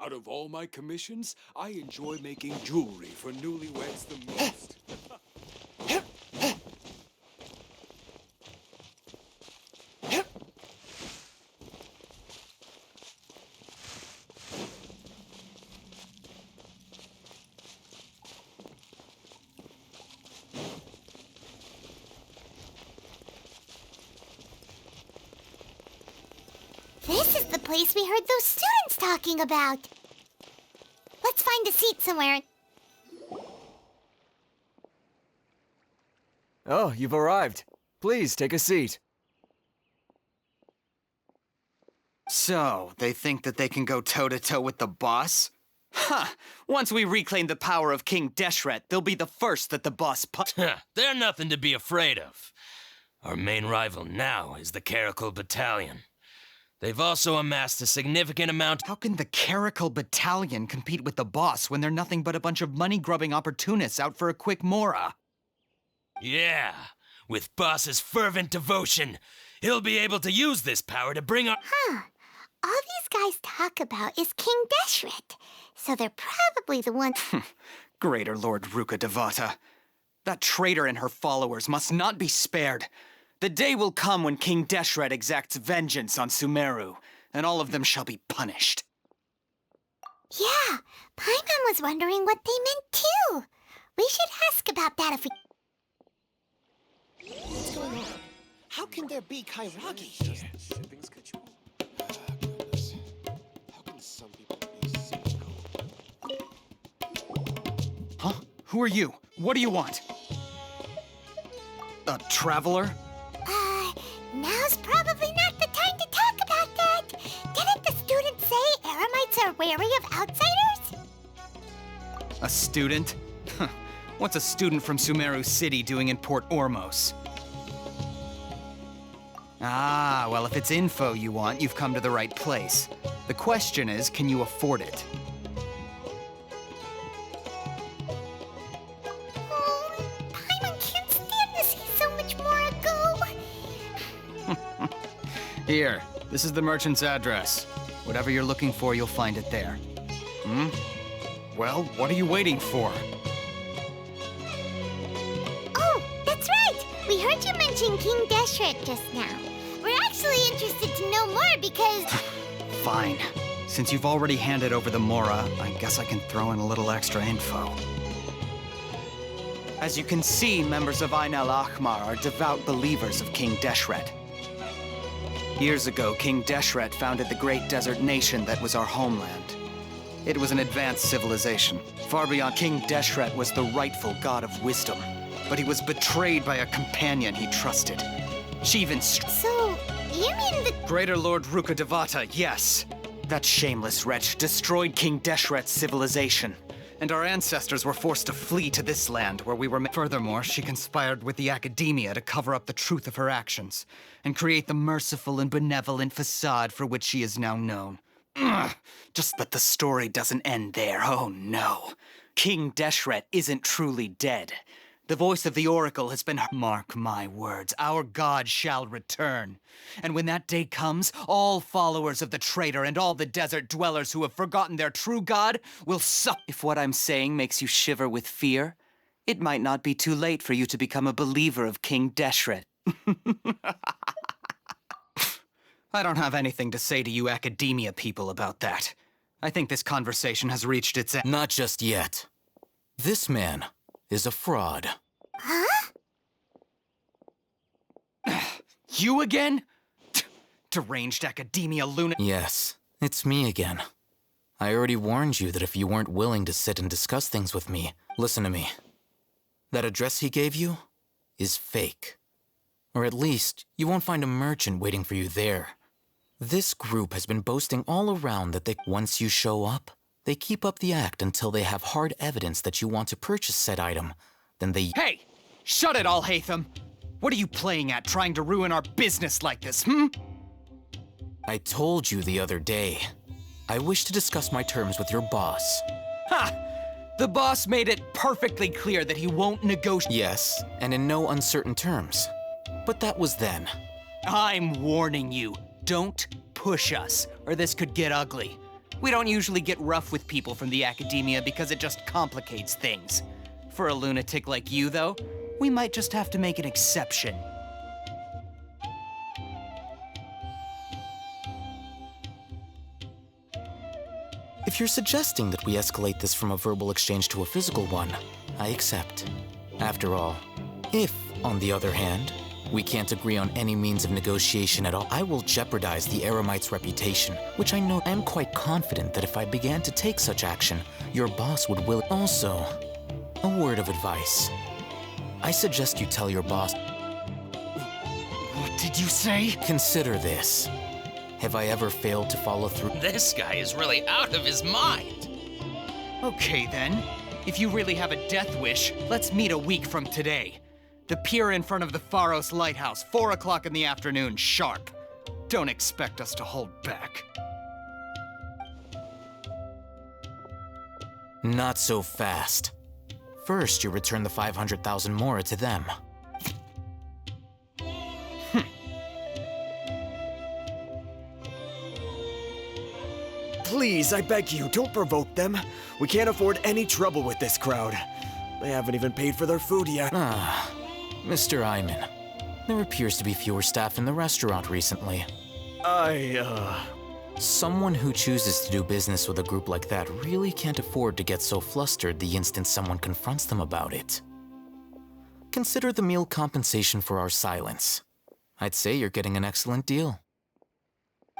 Out of all my commissions, I enjoy making jewelry for newlyweds the most. This is the place we heard those students talking about. Let's find a seat somewhere. Oh, you've arrived. Please, take a seat. So, they think that they can go toe-to-toe with the boss? Ha! Once we reclaim the power of King Deshret, they'll be the first that the boss They're nothing to be afraid of. Our main rival now is the Caracal Battalion. They've also amassed a significant amount— How can the Caracal Battalion compete with the boss when they're nothing but a bunch of money-grubbing opportunists out for a quick Mora? Yeah, with boss's fervent devotion, he'll be able to use this power to bring our— All these guys talk about is King Deshret, so they're probably the ones— Greater Lord Ruka Devata. That traitor and her followers must not be spared. The day will come when King Deshret exacts vengeance on Sumeru, and all of them shall be punished. Yeah, Paimon was wondering what they meant too. We should ask about that if we... What's going on? How can there be Kairagi here? Goodness. How can some people be cynical? Huh? Who are you? What do you want? A traveler? Now's probably not the time to talk about that. Didn't the students say Eremites are wary of outsiders? A student? What's a student from Sumeru City doing in Port Ormos? Ah, well, if it's info you want, you've come to the right place. The question is, can you afford it? Paimon can't stand to see so much more go. Here, this is the merchant's address. Whatever you're looking for, you'll find it there. Well, what are you waiting for? Oh, that's right! We heard you mention King Deshret just now. We're actually interested to know more because... Fine. Since you've already handed over the Mora, I guess I can throw in a little extra info. As you can see, members of FiNAL Ahmar are devout believers of King Deshret. Years ago, King Deshret founded the great desert nation that was our homeland. It was an advanced civilization. Far beyond, King Deshret was the rightful god of wisdom. But he was betrayed by a companion he trusted. She even So, you mean the... Greater Lord Rukkhadevata, yes. That shameless wretch destroyed King Deshret's civilization. And our ancestors were forced to flee to this land where we were... Furthermore, she conspired with the academia to cover up the truth of her actions and create the merciful and benevolent facade for which she is now known. Ugh. Just that the story doesn't end there, oh no. King Deshret isn't truly dead. The voice of the Oracle has been... Mark my words, our god shall return. And when that day comes, all followers of the traitor and all the desert dwellers who have forgotten their true god will suck. If what I'm saying makes you shiver with fear, it might not be too late for you to become a believer of King Deshret. I don't have anything to say to you academia people about that. I think this conversation has reached its end. Not just yet. This man is a fraud. Huh? You again? Deranged academia lunatic. Yes, it's me again. I already warned you that if you weren't willing to sit and discuss things with me, listen to me. That address he gave you is fake. Or at least, you won't find a merchant waiting for you there. This group has been boasting all around that once you show up, they keep up the act until they have hard evidence that you want to purchase said item. Then they... Hey! Shut it all, Hatham! What are you playing at, trying to ruin our business like this, I told you the other day. I wish to discuss my terms with your boss. Ha! The boss made it perfectly clear that he won't negotiate. Yes, and in no uncertain terms. But that was then. I'm warning you. Don't push us, or this could get ugly. We don't usually get rough with people from the academia because it just complicates things. For a lunatic like you, though, we might just have to make an exception. If you're suggesting that we escalate this from a verbal exchange to a physical one, I accept. After all, if, on the other hand, we can't agree on any means of negotiation at all, I will jeopardize the Eremite's reputation, which I know I am quite confident that if I began to take such action, your boss would will. Also, a word of advice. I suggest you tell your boss... What did you say? Consider this. Have I ever failed to follow through? This guy is really out of his mind. Okay then. If you really have a death wish, let's meet a week from today. The pier in front of the Pharos Lighthouse, 4 o'clock in the afternoon, sharp. Don't expect us to hold back. Not so fast. First, you return the 500,000 Mora to them. Please, I beg you, don't provoke them. We can't afford any trouble with this crowd. They haven't even paid for their food yet. Ah, Mr. Iman. There appears to be fewer staff in the restaurant recently. Someone who chooses to do business with a group like that really can't afford to get so flustered the instant someone confronts them about it. Consider the meal compensation for our silence. I'd say you're getting an excellent deal.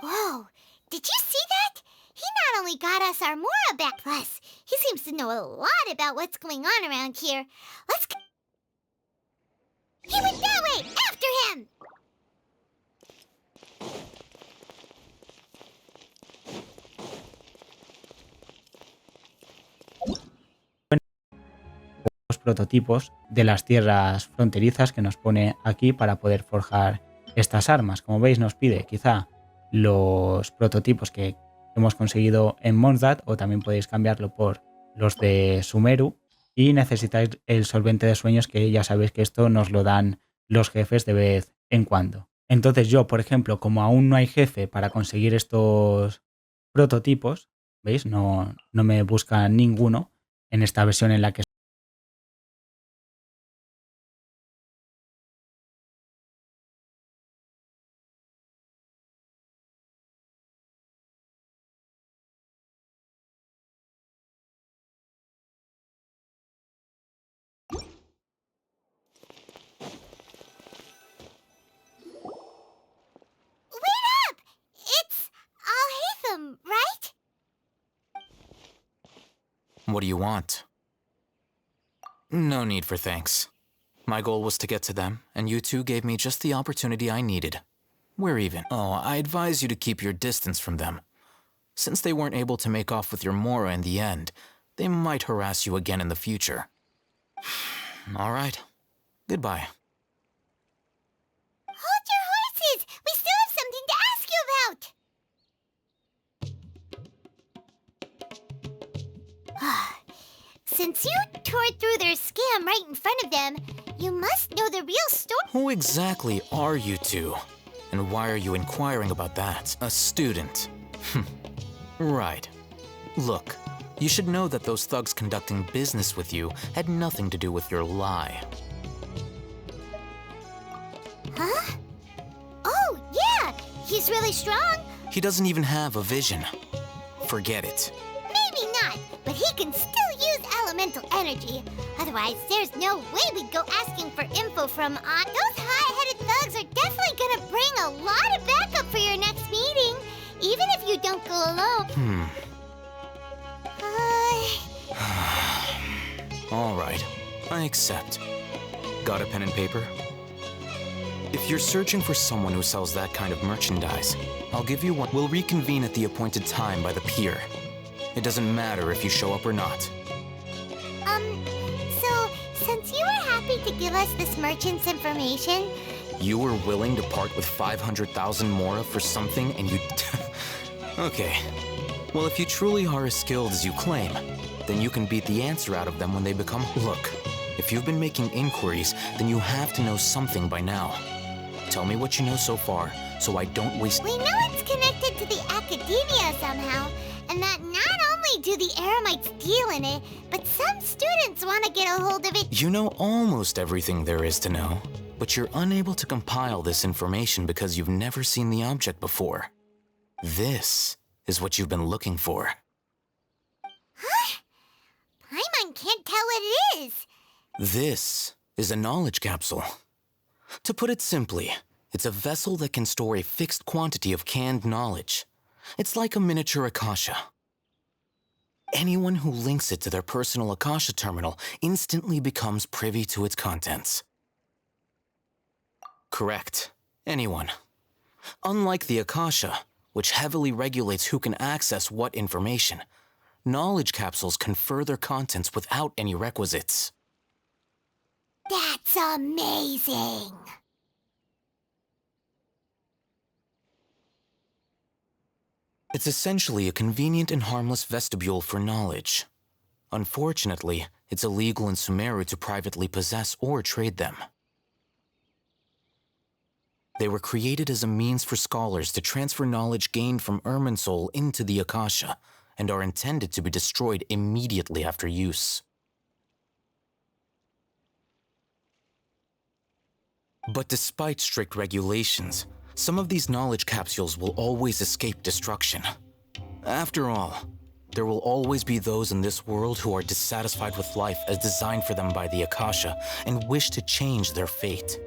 Whoa, did you see that? He not only got us our Mora back, plus he seems to know a lot about what's going on around here. Let's go. He went that way! After him! Los prototipos de las tierras fronterizas que nos pone aquí para poder forjar estas armas. Como veis, nos pide quizá los prototipos que hemos conseguido en Mondstadt, o también podéis cambiarlo por los de Sumeru, y necesitáis el solvente de sueños, que ya sabéis que esto nos lo dan los jefes de vez en cuando. Entonces yo, por ejemplo, como aún no hay jefe para conseguir estos prototipos, ¿veis? No me busca ninguno en esta versión en la que Right? What do you want? No need for thanks. My goal was to get to them, and you two gave me just the opportunity I needed. We're even. Oh, I advise you to keep your distance from them. Since they weren't able to make off with your Mora in the end, they might harass you again in the future. All right. Goodbye. Hold your horses! We still have something to ask you about! Since you tore through their scam right in front of them, you must know the real story. Who exactly are you two? And why are you inquiring about that? A student. Right. Look, you should know that those thugs conducting business with you had nothing to do with your lie. Huh? Oh, yeah! He's really strong. He doesn't even have a vision. Forget it. Maybe not, but he can still use elemental energy. Otherwise, there's no way we'd go asking for info from Those hot-headed thugs are definitely gonna bring a lot of backup for your next meeting, even if you don't go alone. All right, I accept. Got a pen and paper? If you're searching for someone who sells that kind of merchandise, I'll give you one. We'll reconvene at the appointed time by the pier. It doesn't matter if you show up or not. So, since you were happy to give us this merchant's information... You were willing to part with 500,000 Mora for something and you... Okay. Well, if you truly are as skilled as you claim, then you can beat the answer out of them when they become... Look, if you've been making inquiries, then you have to know something by now. Tell me what you know so far, so I don't waste... We know it's connected to the academia somehow, and that not only do the Eremites deal in it, but some students want to get a hold of it. You know almost everything there is to know, but you're unable to compile this information because you've never seen the object before. This is what you've been looking for. Huh? Paimon can't tell what it is. This is a knowledge capsule. To put it simply, it's a vessel that can store a fixed quantity of canned knowledge. It's like a miniature Akasha. Anyone who links it to their personal Akasha terminal instantly becomes privy to its contents. Correct. Anyone. Unlike the Akasha, which heavily regulates who can access what information, knowledge capsules confer their contents without any requisites. That's amazing! It's essentially a convenient and harmless vestibule for knowledge. Unfortunately, it's illegal in Sumeru to privately possess or trade them. They were created as a means for scholars to transfer knowledge gained from Irminsul into the Akasha, and are intended to be destroyed immediately after use. But despite strict regulations, some of these knowledge capsules will always escape destruction. After all, there will always be those in this world who are dissatisfied with life as designed for them by the Akasha and wish to change their fate.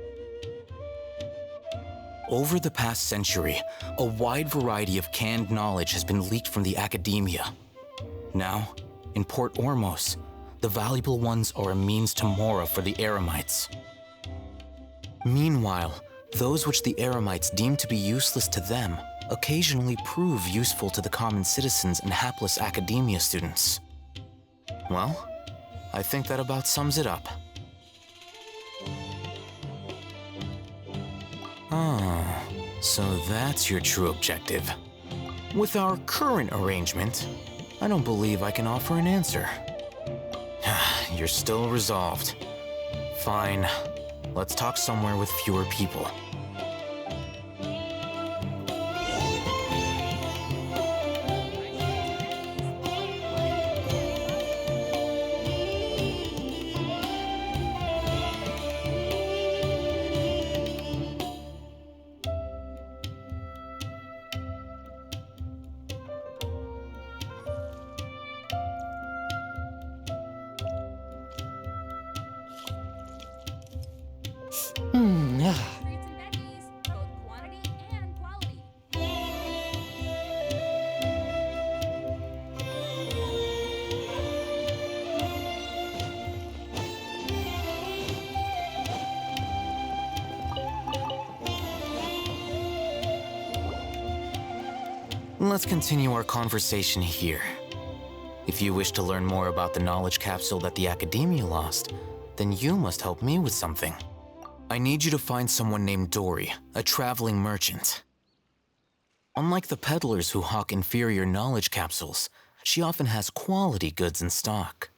Over the past century, a wide variety of canned knowledge has been leaked from the academia. Now, in Port Ormos, the valuable ones are a means to Mora for the Eremites. Meanwhile, those which the Eremites deem to be useless to them occasionally prove useful to the common citizens and hapless academia students. Well, I think that about sums it up. Ah, so that's your true objective. With our current arrangement, I don't believe I can offer an answer. You're still resolved. Fine. Let's talk somewhere with fewer people. Let's continue our conversation here. If you wish to learn more about the knowledge capsule that the Academia lost, then you must help me with something. I need you to find someone named Dory, a traveling merchant. Unlike the peddlers who hawk inferior knowledge capsules, she often has quality goods in stock.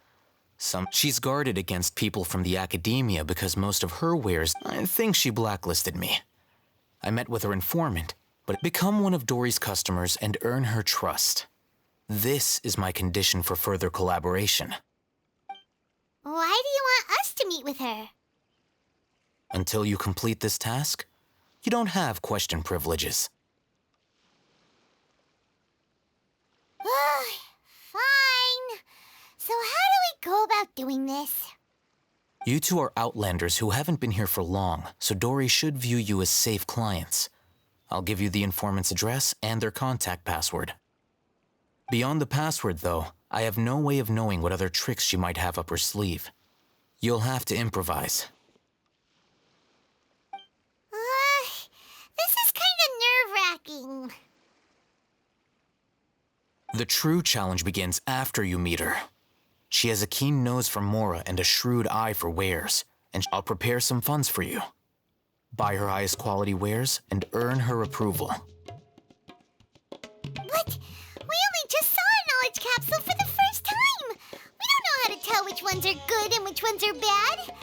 She's guarded against people from the Academia because most of her wares, I think she blacklisted me. I met with her informant, but become one of Dory's customers and earn her trust. This is my condition for further collaboration. Why do you want us to meet with her? Until you complete this task, you don't have question privileges. Fine. So how do we go about doing this? You two are outlanders who haven't been here for long, so Dory should view you as safe clients. I'll give you the informant's address and their contact password. Beyond the password, though, I have no way of knowing what other tricks she might have up her sleeve. You'll have to improvise. This is kind of nerve-wracking. The true challenge begins after you meet her. She has a keen nose for Mora and a shrewd eye for wares, and I'll prepare some funds for you. Buy her highest quality wares and earn her approval. But we only just saw a knowledge capsule for the first time. We don't know how to tell which ones are good and which ones are bad.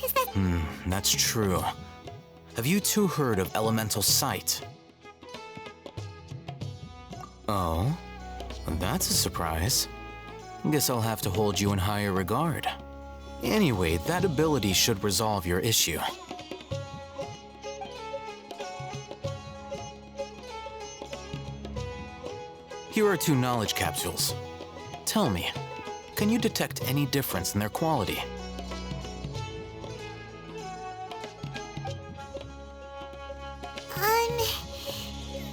Is that... That's true. Have you two heard of elemental sight? Oh, that's a surprise. Guess I'll have to hold you in higher regard. Anyway, that ability should resolve your issue. Here are 2 knowledge capsules. Tell me, can you detect any difference in their quality?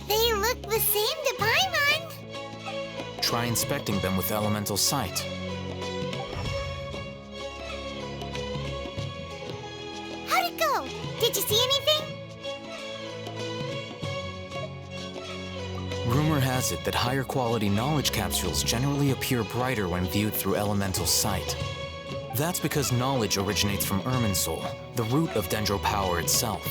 They look the same to Paimon. Try inspecting them with elemental sight. How'd it go? Did you see anything? Rumor has it that higher quality knowledge capsules generally appear brighter when viewed through elemental sight. That's because knowledge originates from Irminsul, the root of Dendro power itself.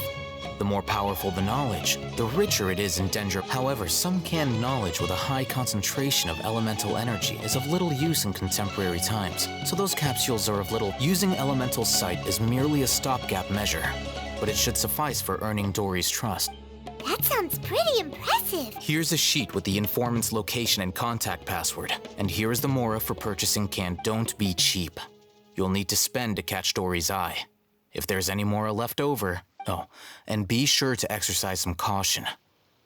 The more powerful the knowledge, the richer it is in Dendro. However, some canned knowledge with a high concentration of elemental energy is of little use in contemporary times, so those capsules are of little. Using elemental sight is merely a stopgap measure, but it should suffice for earning Dory's trust. That sounds pretty impressive. Here's a sheet with the informant's location and contact password, and here is the Mora for purchasing canned. Don't be cheap. You'll need to spend to catch Dory's eye. If there's any Mora left over, oh, and be sure to exercise some caution.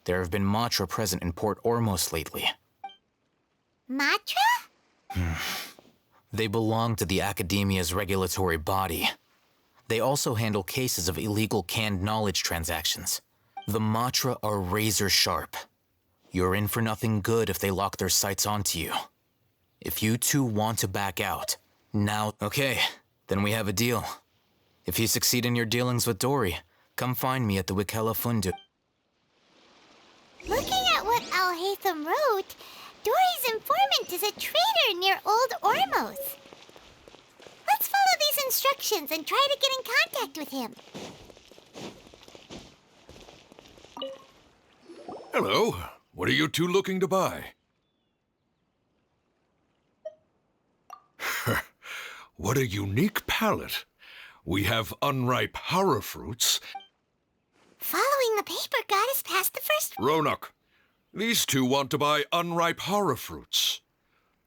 There have been Matra present in Port Ormos lately. Matra? They belong to the Academia's regulatory body. They also handle cases of illegal canned knowledge transactions. The Matra are razor sharp. You're in for nothing good if they lock their sights onto you. If you two want to back out, now... Okay, then we have a deal. If you succeed in your dealings with Dory, come find me at the Wikella Fundu. Looking at what Alhaitham wrote, Dory's informant is a traitor near Old Ormos. Let's follow these instructions and try to get in contact with him. Hello. What are you two looking to buy? What a unique palette. We have unripe horror fruits. Following the paper got us past the first... Roanoke, these two want to buy unripe horror fruits.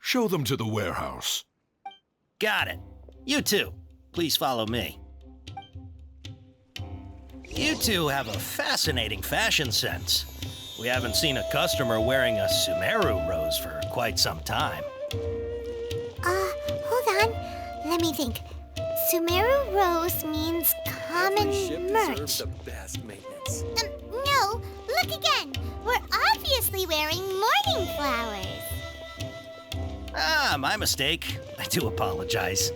Show them to the warehouse. Got it. You two, please follow me. You two have a fascinating fashion sense. We haven't seen a customer wearing a Sumeru rose for quite some time. Hold on. Let me think. Sumeru rose means common merch. The best maintenance. No, look again. We're obviously wearing morning flowers. Ah, my mistake. I do apologize.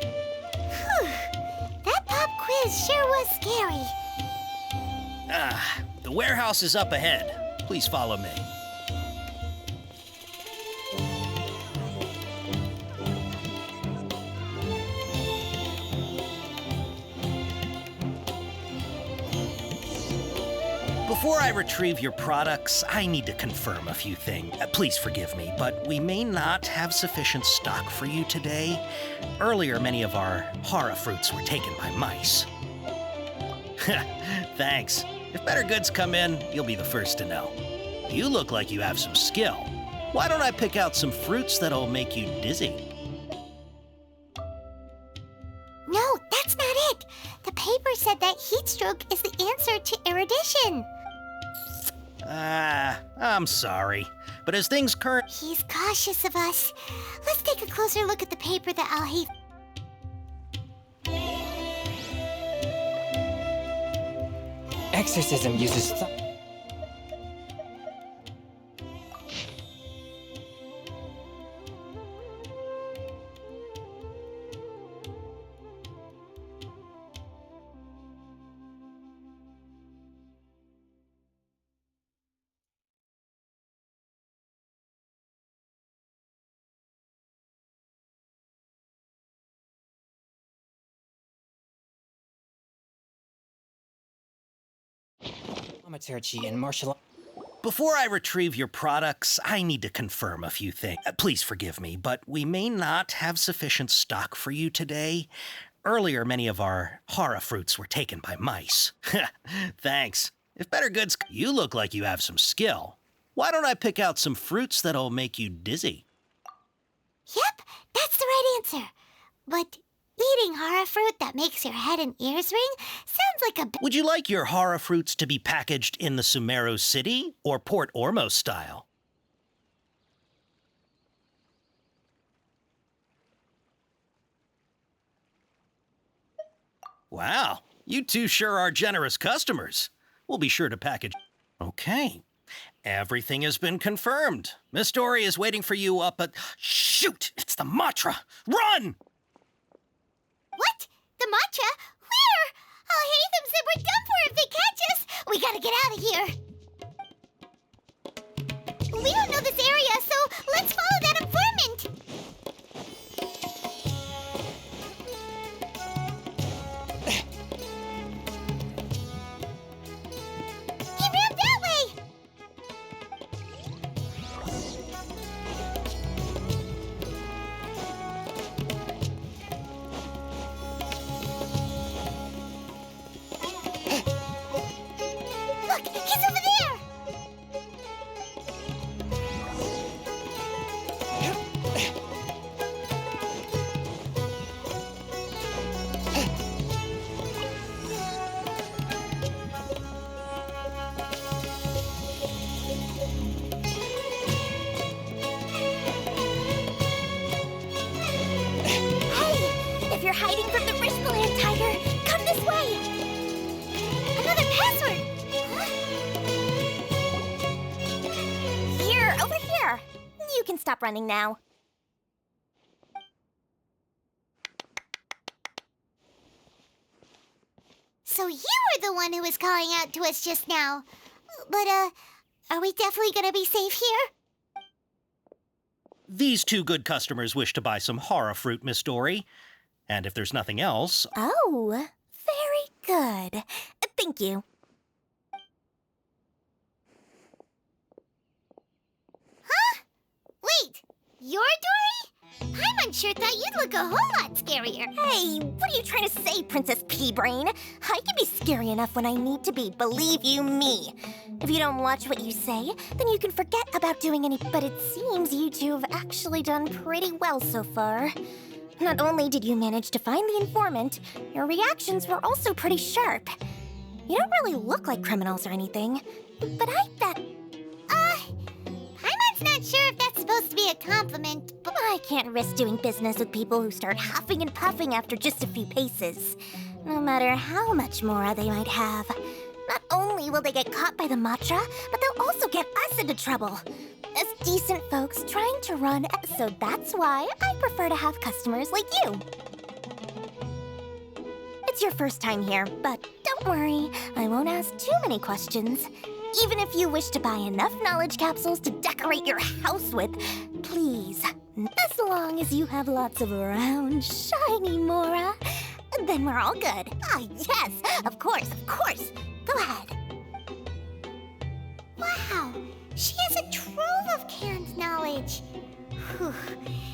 Whew. That pop quiz sure was scary. Ah, the warehouse is up ahead. Please follow me. Before I retrieve your products, I need to confirm a few things. Please forgive me, but we may not have sufficient stock for you today. Earlier, many of our hara fruits were taken by mice. Thanks. If better goods come in, you'll be the first to know. You look like you have some skill. Why don't I pick out some fruits that'll make you dizzy? No, that's not it. The paper said that heat stroke is the answer to erudition. Ah, I'm sorry. But as things current... He's cautious of us. Let's take a closer look at the paper that Alhaith... Exorcism uses... Thaumaturgy and martial... Before I retrieve your products, I need to confirm a few things. Please forgive me, but we may not have sufficient stock for you today. Earlier, many of our hara fruits were taken by mice. Thanks. If better goods... You look like you have some skill. Why don't I pick out some fruits that'll make you dizzy? Yep, that's the right answer. But eating hara fruit that makes your head and ears ring sounds like a... Would you like your hara fruits to be packaged in the Sumeru City or Port Ormos style? Wow, you two sure are generous customers. We'll be sure to package... Okay. Everything has been confirmed. Miss Dory is waiting for you up at... Shoot! It's the Matra! Run! What? The matcha? Where? Alhaitham said we're done for if they catch us. We gotta get out of here. We don't know this area, so let's follow that informant. He ran that way. Look, he's over there! Hey, if you're hiding from the Rishmaland tiger, come this way! Another password! Here, over here. You can stop running now. So you were the one who was calling out to us just now. But, are we definitely gonna be safe here? These two good customers wish to buy some horror fruit, Miss Dory. And if there's nothing else... Oh, very good. Thank you. Huh? Wait, you're Dory? Paimon sure thought you'd look a whole lot scarier. Hey, what are you trying to say, Princess Pea-Brain? I can be scary enough when I need to be, believe you me. If you don't watch what you say, then you can forget about doing any... But it seems you two have actually done pretty well so far. Not only did you manage to find the informant, your reactions were also pretty sharp. You don't really look like criminals or anything, but I bet... Paimon's not sure if that's supposed to be a compliment, but... I can't risk doing business with people who start huffing and puffing after just a few paces. No matter how much more they might have. Not only will they get caught by the Matra, but they'll also get us into trouble. As decent folks trying to run, so that's why I prefer to have customers like you. It's your first time here, but don't worry, I won't ask too many questions. Even if you wish to buy enough knowledge capsules to decorate your house with, please. As long as you have lots of round, shiny Mora, then we're all good. Ah, yes, of course, of course. Go ahead. Wow, she has a trove of canned knowledge. Whew.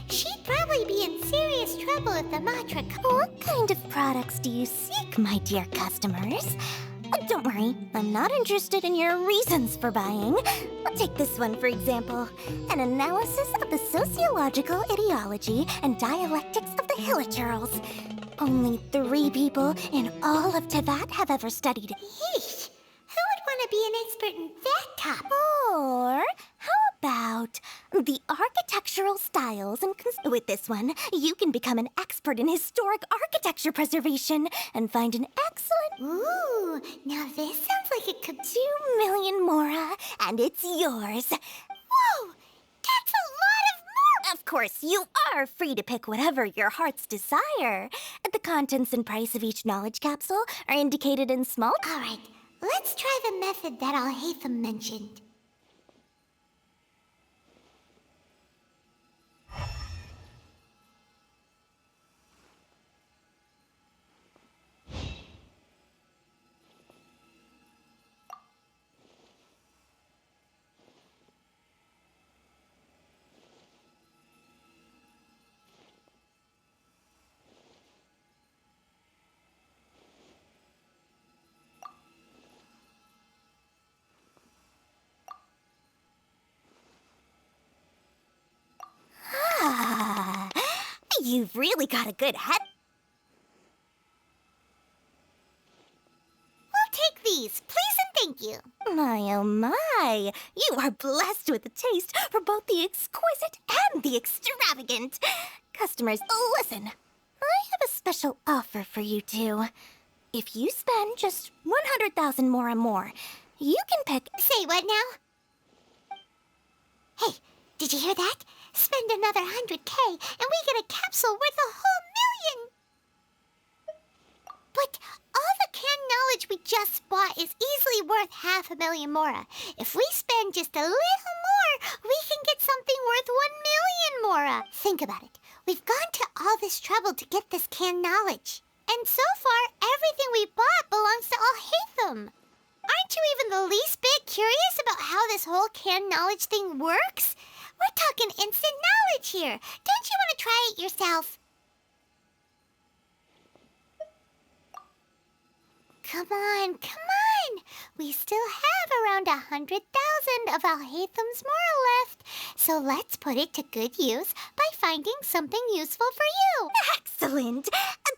She'd probably be in serious trouble if the Matra... What kind of products do you seek, my dear customers? Don't worry, I'm not interested in your reasons for buying. Take this one, for example. An analysis of the sociological ideology and dialectics of the Hilichurls. Only 3 people in all of Teyvat have ever studied it. Yeesh, who would want to be an expert in that topic? Or how about the architectural styles and... With this one, you can become an expert in historic architecture preservation and find an excellent... Ooh, now this sounds like it could... 2 million Mora, and it's yours. Whoa, that's a lot of Mora! Of course, you are free to pick whatever your heart's desire. The contents and price of each knowledge capsule are indicated in small... All right, let's try the method that Alhaitham mentioned. You've really got a good head. We'll take these, please and thank you. My, oh my. You are blessed with a taste for both the exquisite and the extravagant. Customers, listen. I have a special offer for you two. If you spend just 100,000 more, you can pick... Say what now? Hey, did you hear that? Spend another 100K and we get a capsule worth a whole million! But all the canned knowledge we just bought is easily worth 500,000 Mora. If we spend just a little more, we can get something worth 1 million Mora. Think about it. We've gone to all this trouble to get this canned knowledge. And so far, everything we bought belongs to Alhaitham. Aren't you even the least bit curious about how this whole canned knowledge thing works? We're talking instant knowledge here. Don't you want to try it yourself? Come on, come on. We still have around 100,000 of Alhaitham's Mora left. So let's put it to good use by finding something useful for you. Excellent.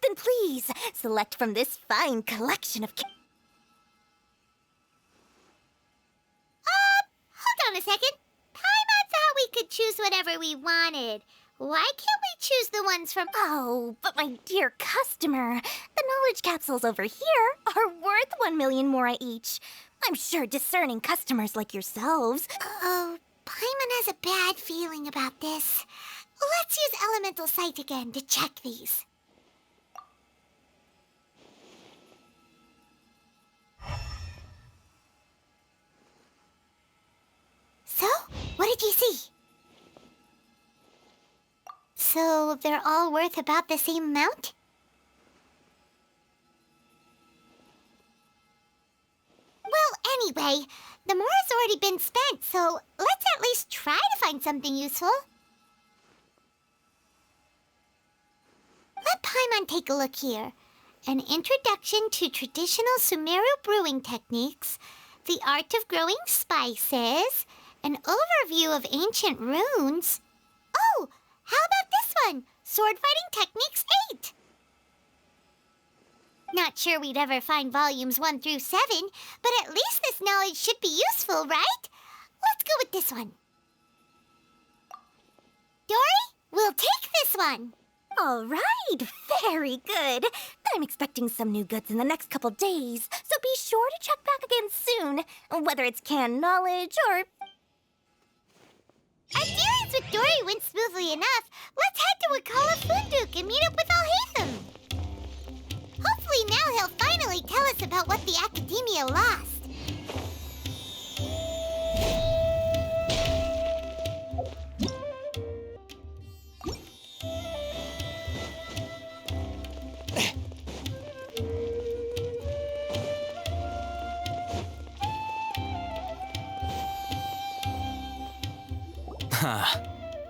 Then please, select from this fine collection of... Hold on a second. Paimon thought we could choose whatever we wanted. Why can't we choose the ones from... Oh, but my dear customer, the knowledge capsules over here are worth 1 million Mora each. I'm sure discerning customers like yourselves... Oh, Paimon has a bad feeling about this. Let's use Elemental Sight again to check these. did you see? So they're all worth about the same amount? Well, anyway, the more has already been spent, so let's at least try to find something useful. Let Paimon take a look here. An introduction to traditional Sumeru brewing techniques, the art of growing spices, an overview of ancient runes. Oh, how about this one? Sword Fighting Techniques 8. Not sure we'd ever find volumes 1 through 7, but at least this knowledge should be useful, right? Let's go with this one. Dory, we'll take this one. All right, very good. I'm expecting some new goods in the next couple days, so be sure to check back again soon, whether it's canned knowledge or... Our dealings with Dory went smoothly enough. Let's head to Wakala Funduk and meet up with Alhaitham. Hopefully now he'll finally tell us about what the Academia lost.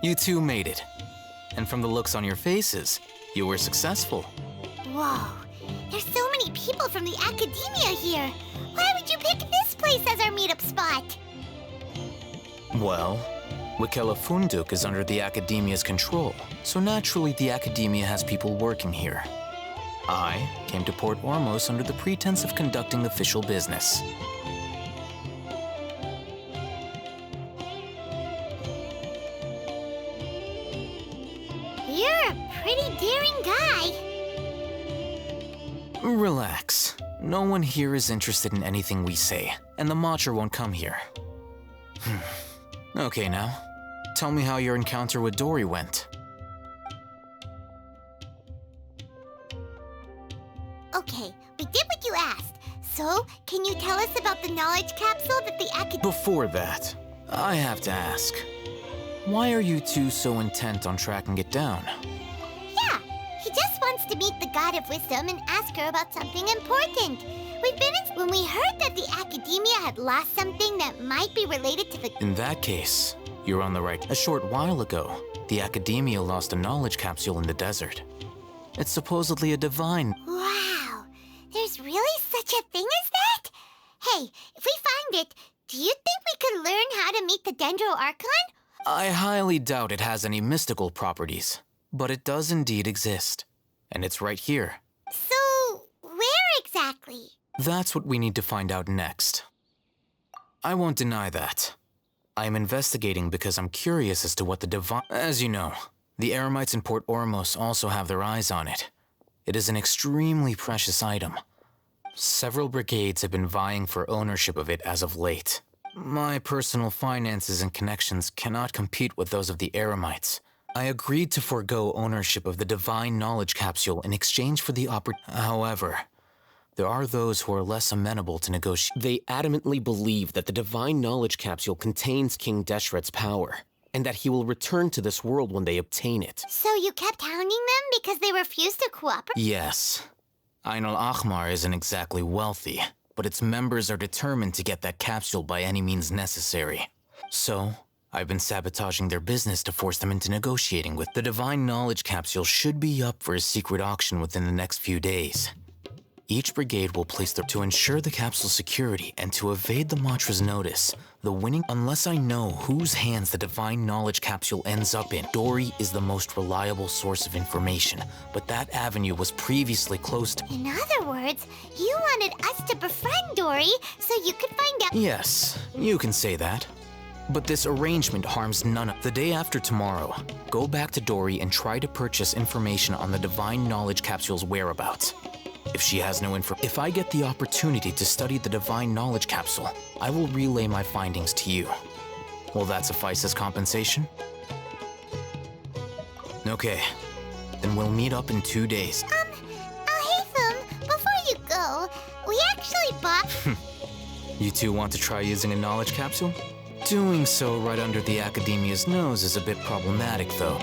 You two made it. And from the looks on your faces, you were successful. Whoa, there's so many people from the Academia here. Why would you pick this place as our meetup spot? Well, Wakala Funduk is under the Academia's control, so naturally the Academia has people working here. I came to Port Ormos under the pretense of conducting official business. You're a pretty daring guy. Relax. No one here is interested in anything we say, and the Matcher won't come here. Okay now, tell me how your encounter with Dory went. Okay, we did what you asked. So, can you tell us about the knowledge capsule that the Academia... Before that, I have to ask, why are you two so intent on tracking it down? Yeah, he just wants to meet the God of Wisdom and ask her about something important. We've been in... When we heard that the Academia had lost something that might be related to the... In that case, you're on the right. A short while ago, the Academia lost a knowledge capsule in the desert. It's supposedly a divine... Wow, there's really such a thing as that? Hey, if we find it, do you think we could learn how to meet the Dendro Archon? I highly doubt it has any mystical properties, but it does indeed exist. And it's right here. So, where exactly? That's what we need to find out next. I won't deny that. I am investigating because I'm curious as to what the divine... As you know, the Eremites in Port Ormos also have their eyes on it. It is an extremely precious item. Several brigades have been vying for ownership of it as of late. My personal finances and connections cannot compete with those of the Eremites. I agreed to forego ownership of the Divine Knowledge Capsule in exchange for the However, there are those who are less amenable to negotiate. They adamantly believe that the Divine Knowledge Capsule contains King Deshret's power, and that he will return to this world when they obtain it. So you kept hounding them because they refused to cooperate? Yes. Ain al-Ahmar isn't exactly wealthy, but its members are determined to get that capsule by any means necessary. So, I've been sabotaging their business to force them into negotiating with. The Divine Knowledge Capsule should be up for a secret auction within the next few days. Each brigade will place their... To ensure the capsule's security and to evade the Matra's notice, the winning... Unless I know whose hands the Divine Knowledge Capsule ends up in, Dory is the most reliable source of information, but that avenue was previously closed. In other words, you wanted us to befriend Dory so you could find out... Yes, you can say that. But this arrangement harms none of... The day after tomorrow, go back to Dory and try to purchase information on the Divine Knowledge Capsule's whereabouts. If she has no info... If I get the opportunity to study the Divine Knowledge Capsule, I will relay my findings to you. Will that suffice as compensation? Okay, then we'll meet up in 2 days. Alhaitham, before you go, we actually bought... You two want to try using a knowledge capsule? Doing so right under the Academia's nose is a bit problematic, though.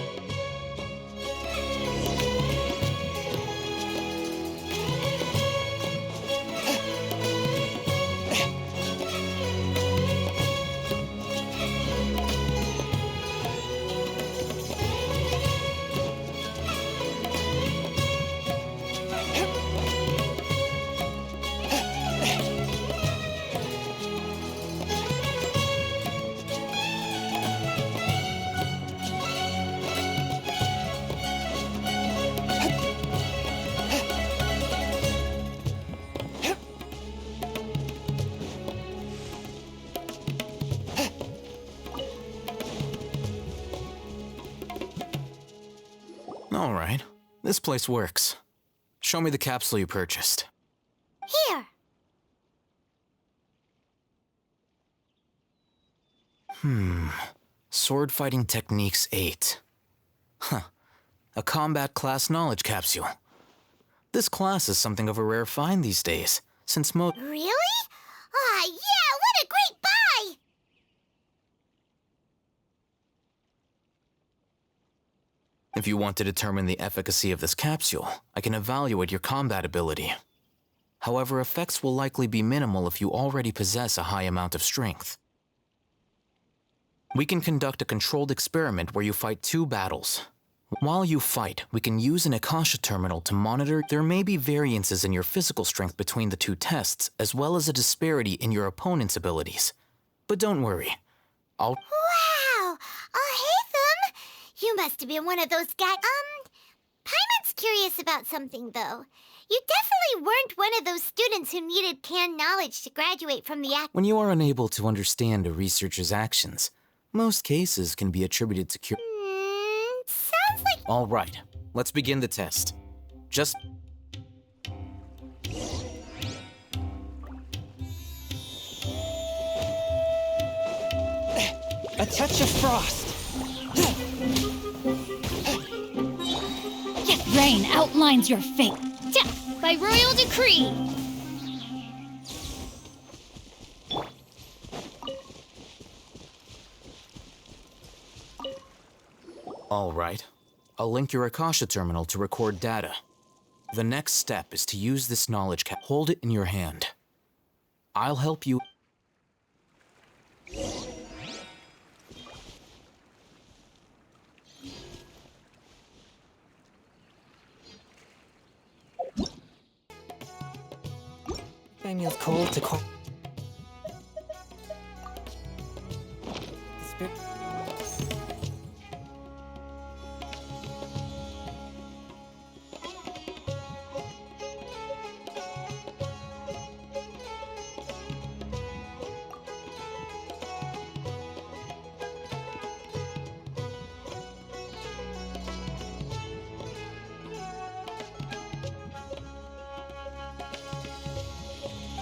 All right. This place works. Show me the capsule you purchased. Here. Sword Fighting Techniques 8. Huh. A combat class knowledge capsule. This class is something of a rare find these days, since Really? Ah, yeah, what a great buy! If you want to determine the efficacy of this capsule, I can evaluate your combat ability. However, effects will likely be minimal if you already possess a high amount of strength. We can conduct a controlled experiment where you fight 2 battles. While you fight, we can use an Akasha terminal to monitor. There may be variances in your physical strength between the 2 tests, as well as a disparity in your opponent's abilities. But don't worry. Wow! Oh, hey, you must have been one of those guys. Paimon's curious about something, though. You definitely weren't one of those students who needed canned knowledge to graduate from the When you are unable to understand a researcher's actions, most cases can be attributed to sounds like... All right, let's begin the test. Just... A touch of frost. Rain outlines your fate. Death by royal decree. All right. I'll link your Akasha terminal to record data. The next step is to use this knowledge cap. Hold it in your hand. I'll help you. Feels cold to call.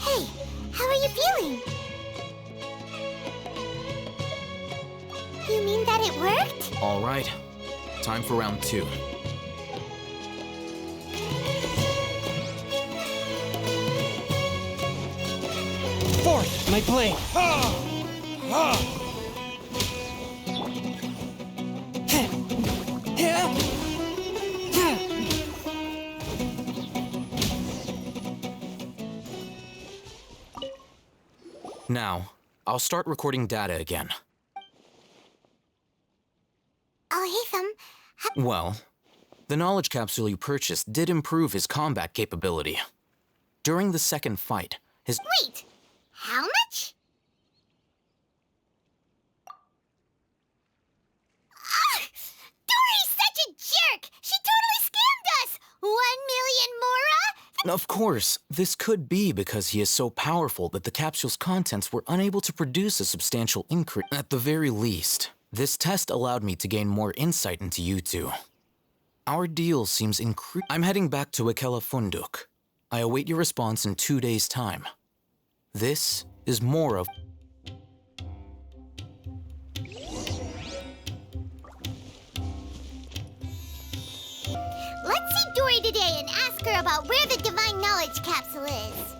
Hey, how are you feeling? You mean that it worked? All right. Time for round 2. Fourth, my blade. Now, I'll start recording data again. Well, the knowledge capsule you purchased did improve his combat capability. During the second fight, his— Wait! How much? Dory's such a jerk! She totally scammed us! 1 million mora? Of course, this could be because he is so powerful that the capsule's contents were unable to produce a substantial increase. At the very least, this test allowed me to gain more insight into you two. Our deal seems I'm heading back to Ikela Funduk. I await your response in 2 days' time. This is more of... Let's see Dory today and ask her about where the Divine Knowledge Capsule is.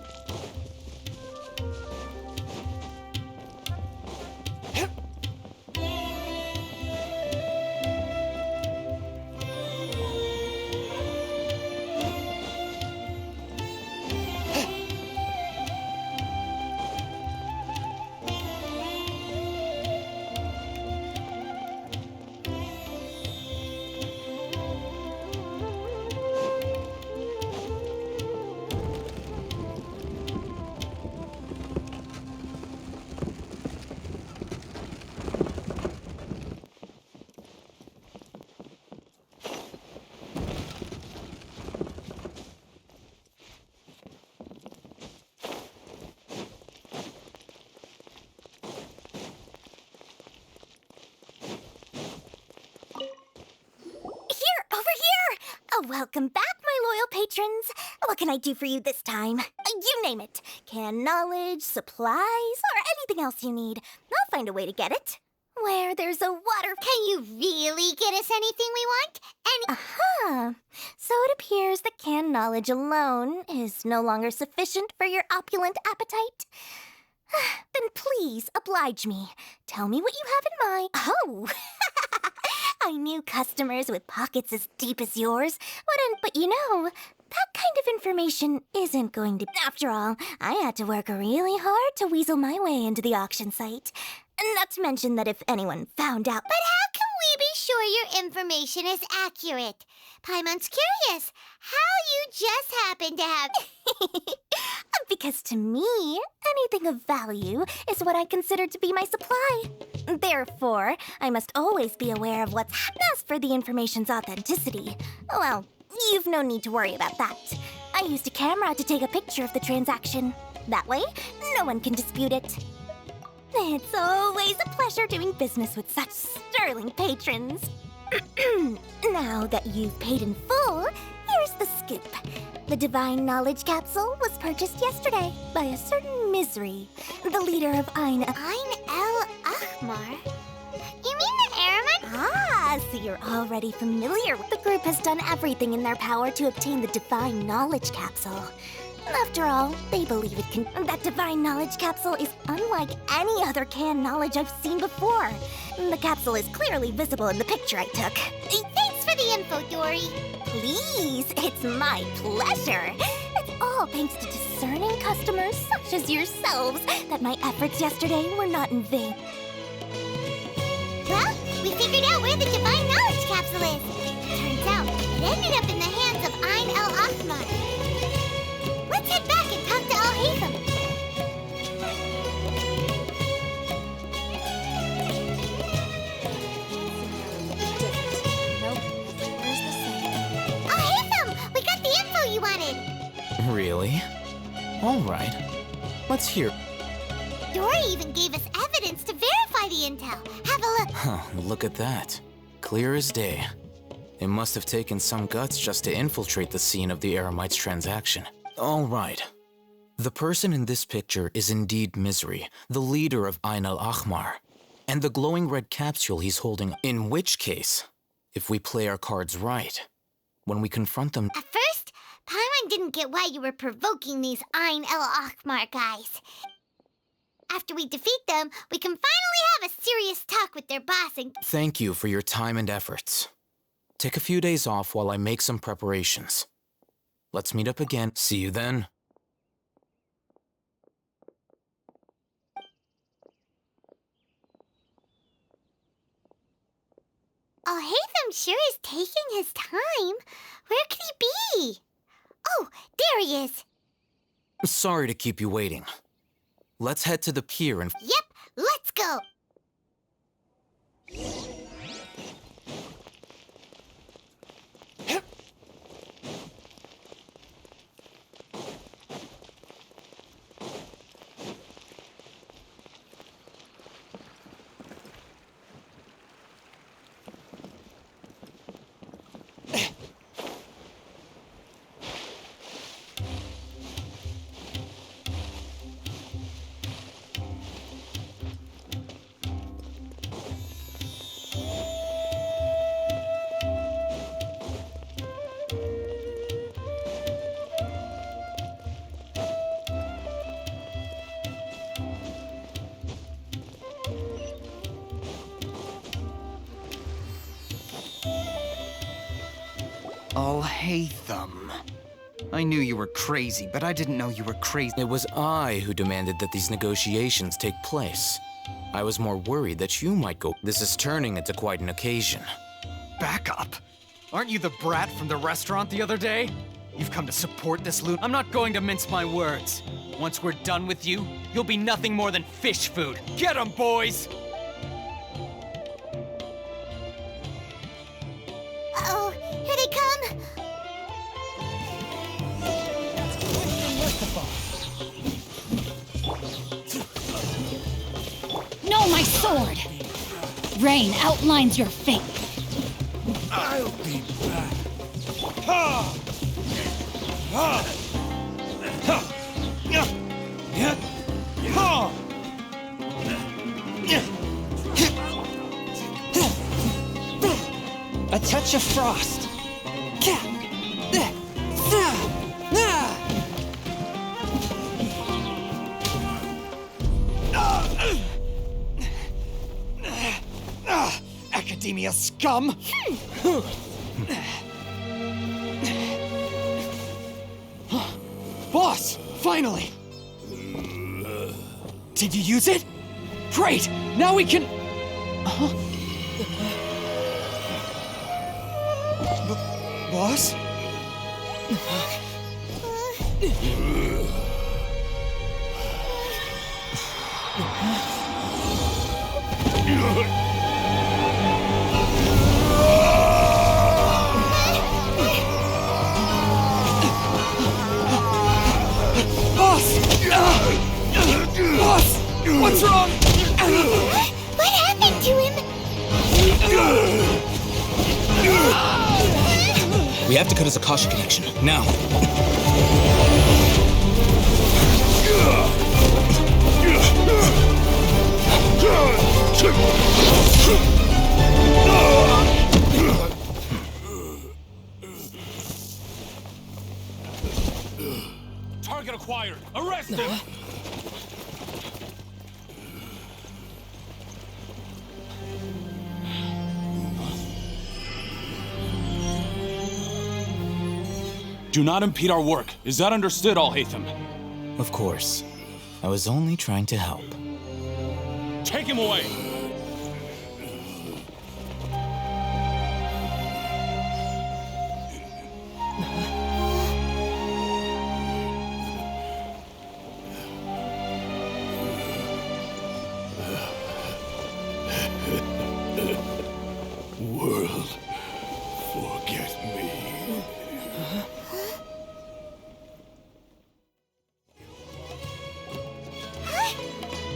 Welcome back, my loyal patrons. What can I do for you this time? You name it. Canned knowledge, supplies, or anything else you need. I'll find a way to get it. Where there's a water... Can you really get us anything we want? Aha! So it appears that canned knowledge alone is no longer sufficient for your opulent appetite. Then please oblige me. Tell me what you have in mind. Oh! I knew customers with pockets as deep as yours wouldn't, but you know, that kind of information isn't going to... After all, I had to work really hard to weasel my way into the auction site. Not to mention that if anyone found out... But how can we be sure your information is accurate? Paimon's curious how you just happen to have... Because to me, anything of value is what I consider to be my supply. Therefore, I must always be aware of what's... As for the information's authenticity, well, you've no need to worry about that. I used a camera to take a picture of the transaction. That way, no one can dispute it. It's always a pleasure doing business with such sterling patrons. Now that you've paid in full, here's the scoop. The Divine Knowledge Capsule was purchased yesterday by a certain Misery, the leader of Ain El Ahmar? You mean the Aramite? Ah, so you're already familiar. The group has done everything in their power to obtain the Divine Knowledge Capsule. After all, they believe it can... That Divine Knowledge Capsule is unlike any other canned knowledge I've seen before. The capsule is clearly visible in the picture I took. Thanks for the info, Dory. Please, it's my pleasure. It's all thanks to discerning customers such as yourselves that my efforts yesterday were not in vain. Well, we figured out where the Divine Knowledge Capsule is. Turns out, it ended up in the hands of Ain El Ahmar. Let's head back and talk to Al-Haytham. Al-Haytham, we got the info you wanted. Really? All right. Let's hear. Dory even gave us evidence to verify the intel. Have a look. Huh, look at that. Clear as day. It must have taken some guts just to infiltrate the scene of the Aramite's transaction. All right. The person in this picture is indeed Misery, the leader of Ain El Ahmar, and the glowing red capsule he's holding. In which case, if we play our cards right, when we confront them... At first, Paimon didn't get why you were provoking these Ain El Ahmar guys. After we defeat them, we can finally have a serious talk with their boss and... Thank you for your time and efforts. Take a few days off while I make some preparations. Let's meet up again. See you then. Al-Haytham sure is taking his time. Where could he be? Oh, there he is. Sorry to keep you waiting. Let's head to the pier and... Yep, let's go. Al-Haytham. I knew you were crazy, but I didn't know you were crazy. It was I who demanded that these negotiations take place. I was more worried that you might go. This is turning into quite an occasion. Back up. Aren't you the brat from the restaurant the other day? You've come to support this loot. I'm not going to mince my words. Once we're done with you, you'll be nothing more than fish food. Get 'em, boys! Uh-oh, here they come! No, my sword! Rain outlines your fate. I'll be back. A touch of frost. Academia scum! Boss! Finally! Did you use it? Great! Now we can... Boss? Boss! What's wrong? What happened to him? We have to cut his Akasha connection, now. Target acquired! Arrest him! Do not impede our work. Is that understood, Al-Haytham? Of course. I was only trying to help. Take him away! World, forget me.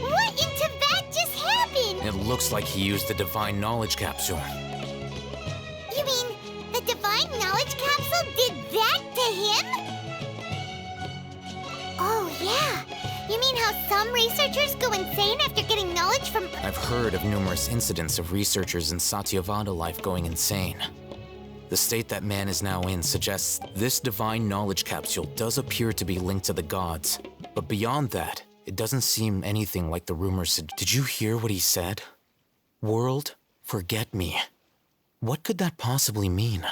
What in Tibet just happened? It looks like he used the Divine Knowledge Capsule. You mean the Divine Knowledge Capsule did that to him? Oh, yeah. You mean how some researchers go insane after getting knowledge from... I've heard of numerous incidents of researchers in Satyavada life going insane. The state that man is now in suggests this Divine Knowledge Capsule does appear to be linked to the gods. But beyond that, it doesn't seem anything like the rumors. Did you hear what he said? World, forget me. What could that possibly mean?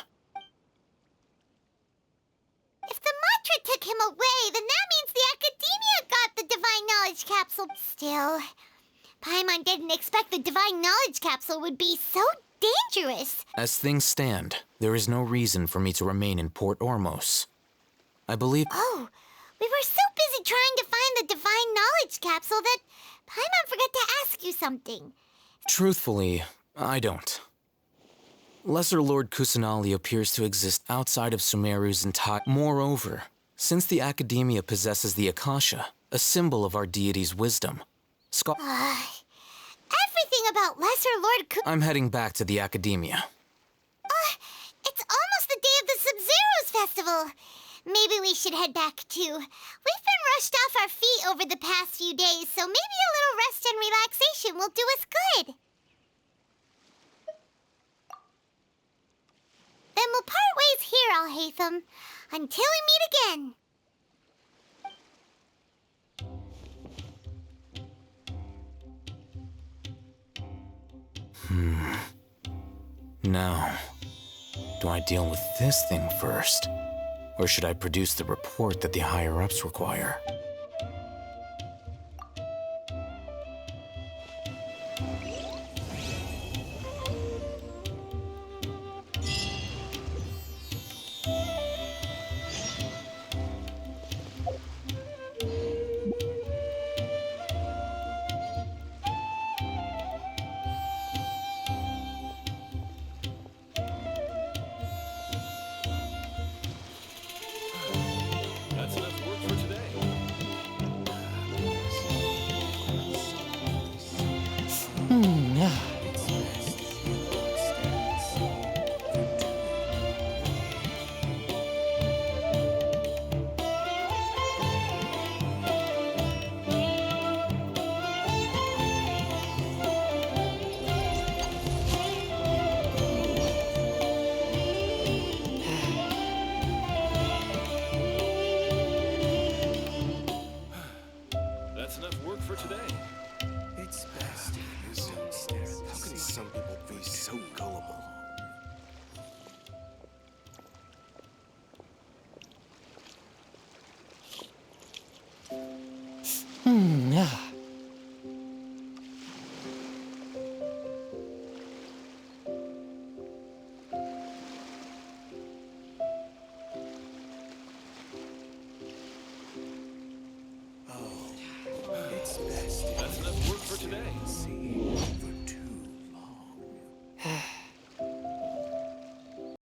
If the mantra took him away, then that means the Academia got the Divine Knowledge Capsule. Still, Paimon didn't expect the Divine Knowledge Capsule would be so dangerous. As things stand, there is no reason for me to remain in Port Ormos. I believe... Oh, we were so busy trying to find the Divine Knowledge Capsule that Paimon forgot to ask you something. Truthfully, I don't. Lesser Lord Kusanali appears to exist outside of Sumeru's entire... Moreover, since the Academia possesses the Akasha, a symbol of our deity's wisdom, Everything about Lesser Lord I'm heading back to the Academia. It's almost the day of the Sub-Zeros Festival. Maybe we should head back too. We've been rushed off our feet over the past few days, so maybe a little rest and relaxation will do us good. Then we'll part ways here, Al-Haytham, until we meet again. Now, do I deal with this thing first? Or should I produce the report that the higher-ups require? That's enough work for today. It's best. That's enough work for today.